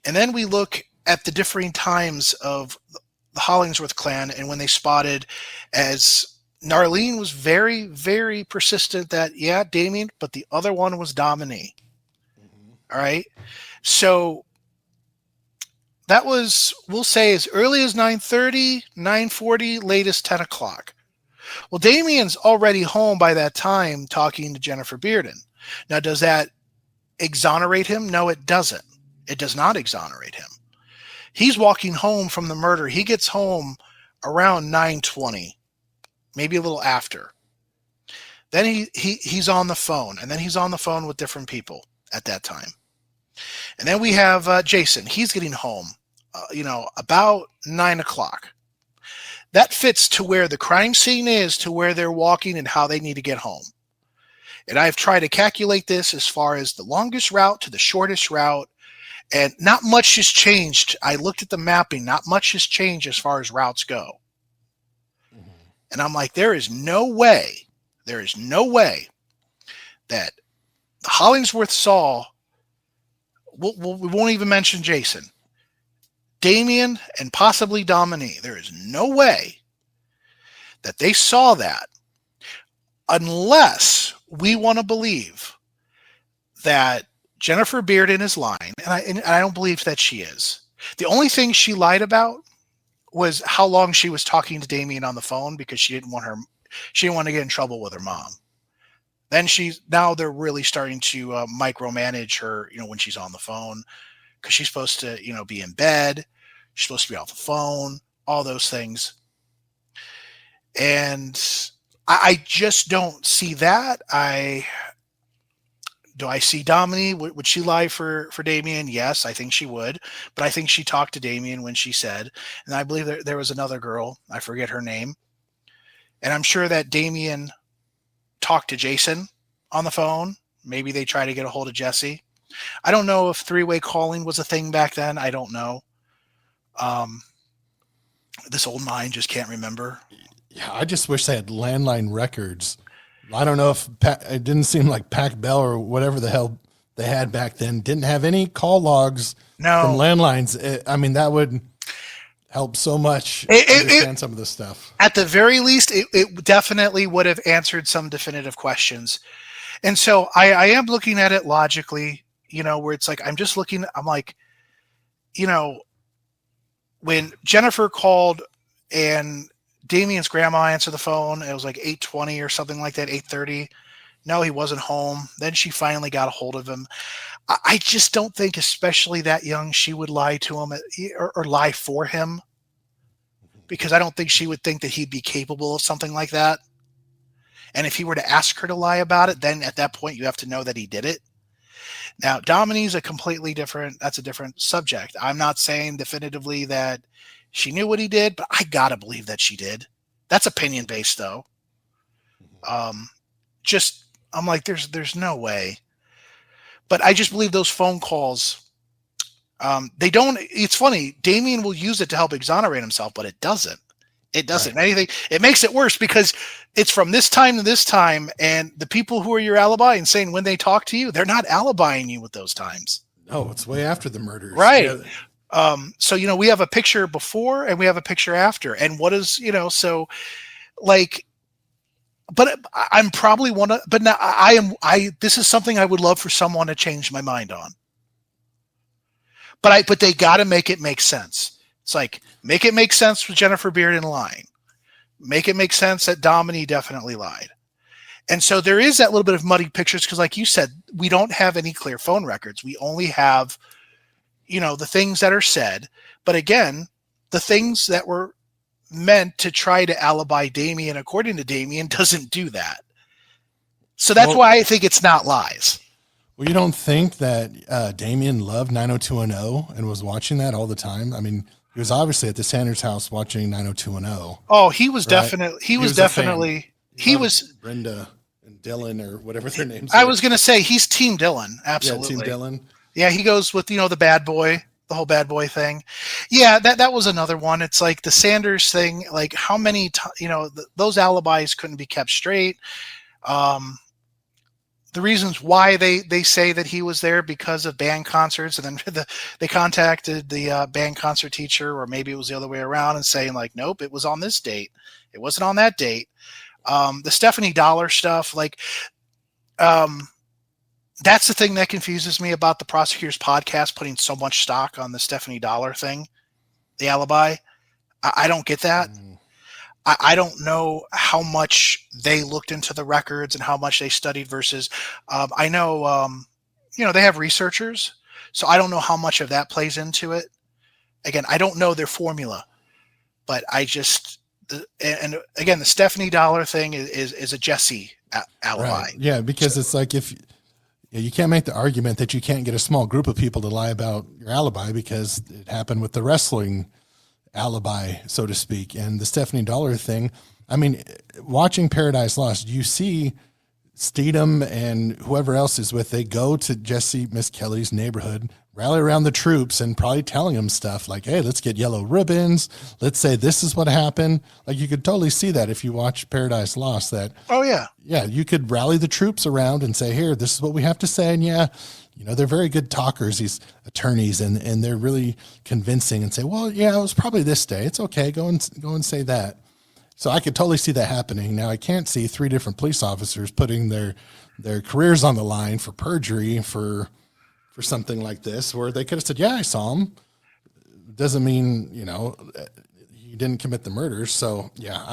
And then we look at the differing times of the Hollingsworth clan, and when they spotted, as Narlene was very, very persistent that, yeah, Damien, but the other one was Dominique. All right. So that was, we'll say, as early as 9:30, 9:40, latest 10 o'clock. Well, Damien's already home by that time talking to Jennifer Bearden. Now, does that exonerate him? No, it doesn't. It does not exonerate him. He's walking home from the murder. He gets home around 9:20, maybe a little after. Then he's on the phone, and then he's on the phone with different people at that time. And then we have Jason. He's getting home, about 9 o'clock. That fits to where the crime scene is, to where they're walking and how they need to get home. And I've tried to calculate this as far as the longest route to the shortest route, and not much has changed. I looked at the mapping. Not much has changed as far as routes go. And I'm like, there is no way that the Hollingsworth saw, we won't even mention Jason, Damien, and possibly Dominique. There is no way that they saw that, unless we want to believe that Jennifer Bearden is lying, and I don't believe that she is. The only thing she lied about was how long she was talking to Damien on the phone, because she didn't want to get in trouble with her mom. Then now they're really starting to micromanage her, when she's on the phone, because she's supposed to, be in bed. She's supposed to be off the phone, all those things. And I just don't see that. Do I see Dominique? Would she lie for Damien? Yes, I think she would. But I think she talked to Damien when she said, and I believe there was another girl, I forget her name. And I'm sure that Damien talked to Jason on the phone. Maybe they try to get a hold of Jesse. I don't know if three-way calling was a thing back then. I don't know. This old mind just can't remember. Yeah, I just wish they had landline records. I don't know if it didn't seem like Pac Bell or whatever the hell they had back then didn't have any call logs from landlines. That would help so much understand some of this stuff. At the very least, it definitely would have answered some definitive questions. And so I am looking at it logically, where it's like, I'm like, when Jennifer called and Damien's grandma answered the phone, it was like 8:20 or something like that, 8:30. No, he wasn't home. Then she finally got a hold of him. I just don't think, especially that young, she would lie to him or lie for him, because I don't think she would think that he'd be capable of something like that. And if he were to ask her to lie about it, then at that point you have to know that he did it. Now, Dominique's that's a different subject. I'm not saying definitively that she knew what he did, but I gotta believe that she did. That's opinion based, though. I'm like, there's no way. But I just believe those phone calls. They don't. It's funny. Damien will use it to help exonerate himself, but it doesn't. It doesn't. Right. Anything. It makes it worse, because it's from this time to this time, and the people who are your alibi and saying when they talk to you, they're not alibying you with those times. No, it's way after the murders. Right. Yeah. So we have a picture before and we have a picture after, and what is so like but I'm probably one of, but now this is something I would love for someone to change my mind on. But they got to make it make sense. It's like, make it make sense with Jennifer Beard lying. Make it make sense that Dominique definitely lied. And so there is that little bit of muddy pictures because, like you said, we don't have any clear phone records. We only have, the things that are said. But again, the things that were meant to try to alibi Damien, according to Damien, doesn't do that. So that's why I think it's not lies. Well, you don't think that Damien loved 90210 and was watching that all the time? I mean, he was obviously at the Sanders house watching 90210. Oh, he was right? definitely, he was definitely, he was Brenda and Dylan or whatever their names I are. was going to say he's Team Dylan. Absolutely. Yeah, Team Dylan. Yeah, he goes with, the bad boy, the whole bad boy thing. Yeah, that was another one. It's like the Sanders thing, like how many, those alibis couldn't be kept straight. The reasons why they say that he was there because of band concerts, and then they contacted the band concert teacher, or maybe it was the other way around, and saying like, nope, it was on this date. It wasn't on that date. The Stephanie Dollar stuff, like, that's the thing that confuses me about the prosecutor's podcast putting so much stock on the Stephanie Dollar thing, the alibi. I don't get that. I don't know how much they looked into the records and how much they studied versus, I know, they have researchers, so I don't know how much of that plays into it. Again, I don't know their formula, but and again, the Stephanie Dollar thing is a Jesse alibi. Right. Yeah, because it's like you can't make the argument that you can't get a small group of people to lie about your alibi because it happened with the wrestling alibi, so to speak. And the Stephanie Dollar thing, I mean, watching Paradise Lost, you see Steedham and whoever else is with, they go to Jesse Miss Kelly's neighborhood, rally around the troops and probably telling them stuff like, hey, let's get yellow ribbons. Let's say this is what happened. Like, you could totally see that if you watch Paradise Lost, that, oh yeah. Yeah, you could rally the troops around and say, here, this is what we have to say. And yeah, they're very good talkers, these attorneys, and they're really convincing and say, well, yeah, it was probably this day. It's okay. Go and say that. So I could totally see that happening. Now I can't see 3 different police officers putting their careers on the line for perjury for something like this, where they could have said, yeah, I saw him. Doesn't mean, he didn't commit the murders. So yeah,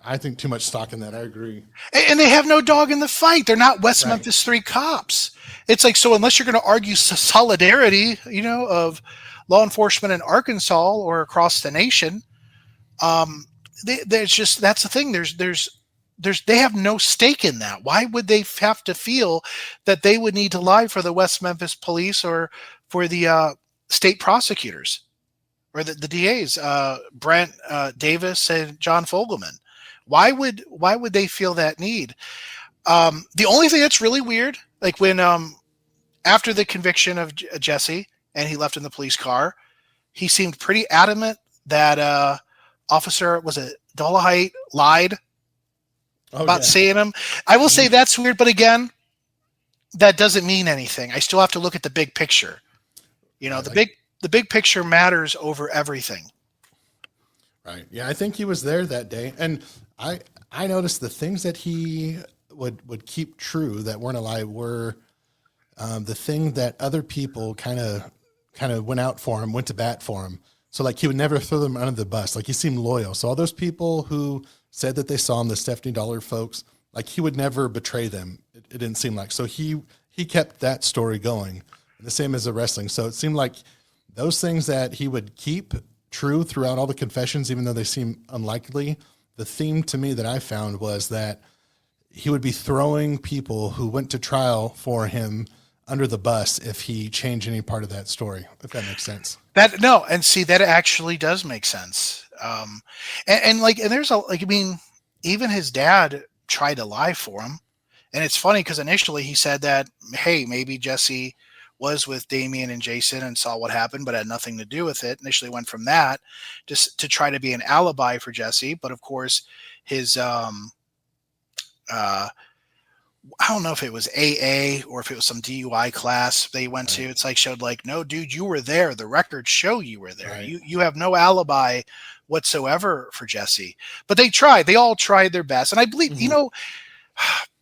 I think too much stock in that. I agree. And they have no dog in the fight. They're not West Memphis Three cops. It's like, so unless you're going to argue solidarity, of law enforcement in Arkansas or across the nation, that's the thing. They have no stake in that. Why would they have to feel that they would need to lie for the West Memphis police or for the state prosecutors or the DAs, Brent Davis and John Fogelman? Why would they feel that need? The only thing that's really weird, like when after the conviction of Jesse and he left in the police car, he seemed pretty adamant that officer, was it Dolomite, lied about seeing him. I will say that's weird, but again, that doesn't mean anything. I still have to look at the big picture. The big picture matters over everything. Right. Yeah, I think he was there that day, and I noticed the things that he would keep true that weren't a lie were the thing that other people kind of went out for him, went to bat for him. So like he would never throw them under the bus. Like he seemed loyal. So all those people who said that they saw him, the Stephanie Dollar folks, like he would never betray them. It didn't seem like. So he kept that story going. The same as the wrestling. So it seemed like those things that he would keep true throughout all the confessions, even though they seem unlikely. The theme to me that I found was that he would be throwing people who went to trial for him under the bus if he changed any part of that story, if that makes sense. That actually does make sense. And there's even his dad tried to lie for him. And it's funny because initially he said that, hey, maybe Jesse was with Damien and Jason and saw what happened, but had nothing to do with it. Initially went from that just to try to be an alibi for Jesse. But of course his, I don't know if it was AA or if it was some DUI class they went to. Right. It's like showed like, no, dude, you were there. The records show you were there. Right. You have no alibi whatsoever for Jesse. But they tried. They all tried their best. And I believe, Mhm.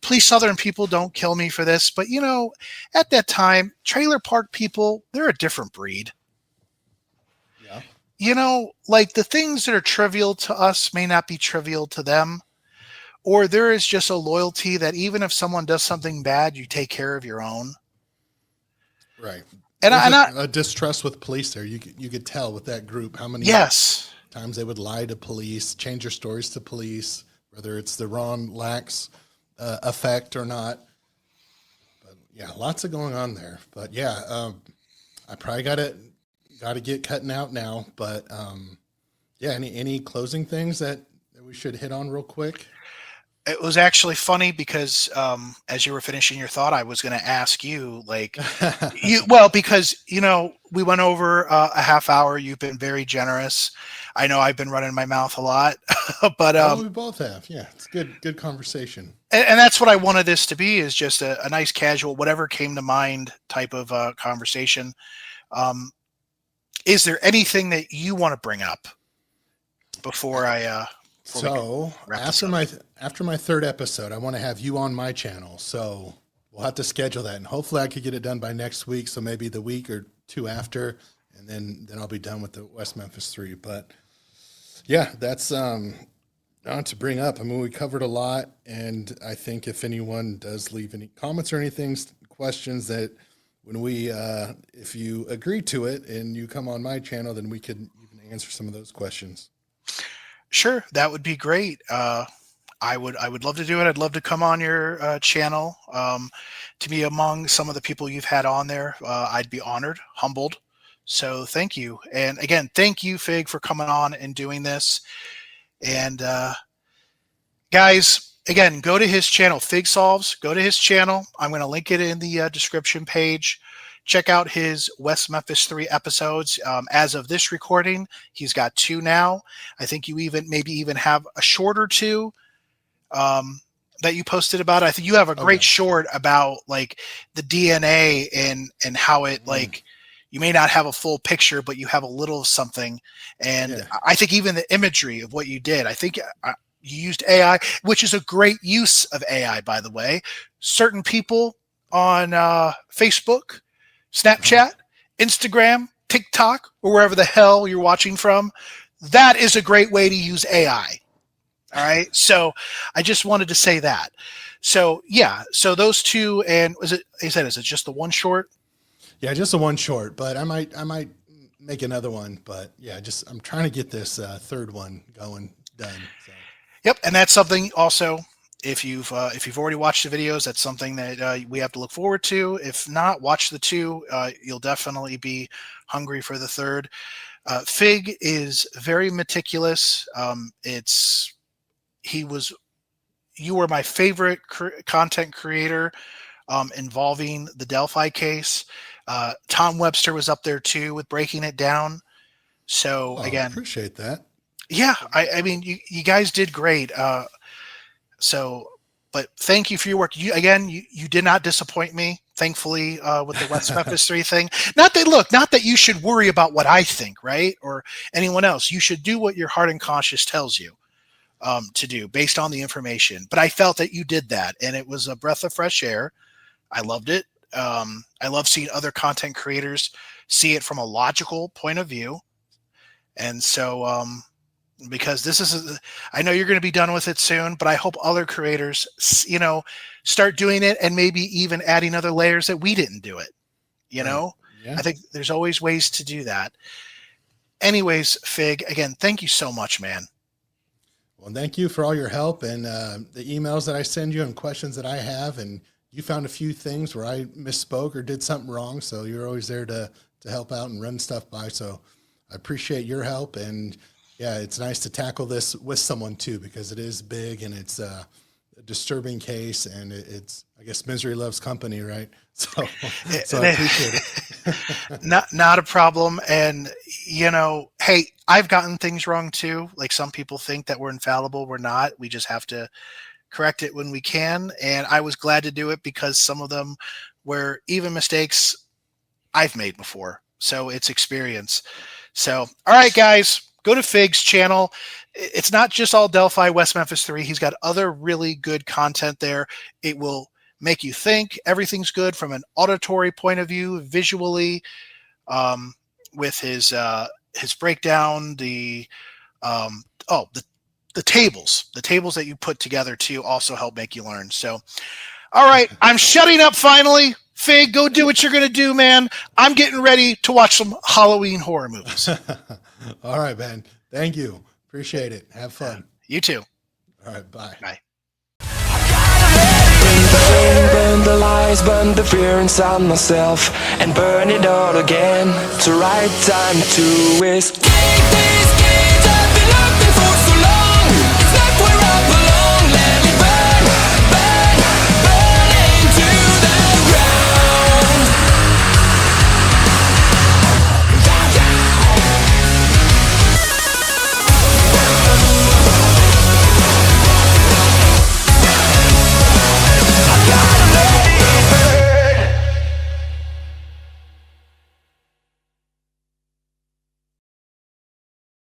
please, Southern people, don't kill me for this. But at that time, trailer park people, they're a different breed. Yeah. Like the things that are trivial to us may not be trivial to them. Or there is just a loyalty that even if someone does something bad, you take care of your own. Right. And There's I a distrust with police there. You could tell with that group how many yes, times they would lie to police, change their stories to police, whether it's the Ron Lax effect or not. But yeah, lots of going on there. But yeah, I probably got to get cutting out now. But yeah, any closing things that we should hit on real quick? it was actually funny because as you were finishing your thought, I was going to ask you, like, because we went over a half hour. You've been very generous. I know I've been running my mouth a lot, but Oh, we both have. Yeah, it's good conversation. and that's what I wanted this to be, is just a nice casual, whatever came to mind type of conversation. Um, is there anything that you want to bring up before So wrap this after my third episode, I want to have you on my channel. So we'll have to schedule that, and hopefully I could get it done by next week. So maybe the week or two after, and then I'll be done with the West Memphis Three. But yeah, that's not to bring up. I mean, we covered a lot, and I think if anyone does leave any comments or anything, questions, that when if you agree to it and you come on my channel, then we could even answer some of those questions. Sure, that would be great. I would love to do it. I'd love to come on your channel to be among some of the people you've had on there. I'd be honored, humbled. So thank you. And again, thank you, Fig, for coming on and doing this. And guys, again, go to his channel, Fig Solves. Go to his channel. I'm going to link it in the description page. Check out his West Memphis 3 episodes. As of this recording, he's got 2 now. I think you maybe even have a shorter 2 that you posted about. I think you have a great short about like the DNA and how it like, you may not have a full picture, but you have a little of something. And I think even the imagery of what you did, I think you used AI, which is a great use of AI, by the way. Certain people on Facebook, Snapchat, Instagram, TikTok, or wherever the hell you're watching from, that is a great way to use AI. All right. So I just wanted to say that. So yeah. So those 2, and is it just the one short? Yeah, just the one short, but I might make another one. But yeah, I'm trying to get this third one done. So. Yep. And that's something also, if you've already watched the videos, that's something that we have to look forward to. If not, watch the 2. You'll definitely be hungry for the third. Fig is very meticulous. You were my favorite content creator involving the Delphi case. Tom Webster was up there too with breaking it down. So again, appreciate that. Yeah, I mean, you guys did great. But thank you for your work. You did not disappoint me, thankfully, with the West Memphis 3 thing. Not that you should worry about what I think, right? Or anyone else. You should do what your heart and conscience tells you to do based on the information. But I felt that you did that, and it was a breath of fresh air. I loved it. I love seeing other content creators see it from a logical point of view. And so, because I know you're going to be done with it soon, but I hope other creators, start doing it and maybe even adding other layers that we didn't do it. Yeah. I think there's always ways to do that. Anyways, Fig, again, thank you so much, man. Well, thank you for all your help and the emails that I send you and questions that I have. And you found a few things where I misspoke or did something wrong. So you're always there to help out and run stuff by. So I appreciate your help. And yeah, it's nice to tackle this with someone too, because it is big and it's a disturbing case, and I guess misery loves company, right? So I appreciate it. Not a problem. And hey, I've gotten things wrong too. Like some people think that we're infallible. We're not. We just have to correct it when we can. And I was glad to do it because some of them were even mistakes I've made before. So it's experience. So, all right, guys, go to Fig's channel. It's not just all Delphi West Memphis 3. He's got other really good content there. It will make you think. Everything's good from an auditory point of view, visually, with his breakdown, the tables that you put together too also help make you learn. So, all right, I'm shutting up finally. Fig, go do what you're going to do, man. I'm getting ready to watch some Halloween horror movies. All right, man. Thank you. Appreciate it. Have fun. You too. All right, bye. Bye. Burn the lies, burn the fear inside myself, and burn it all again. To right time to waste. Take these kids up and look.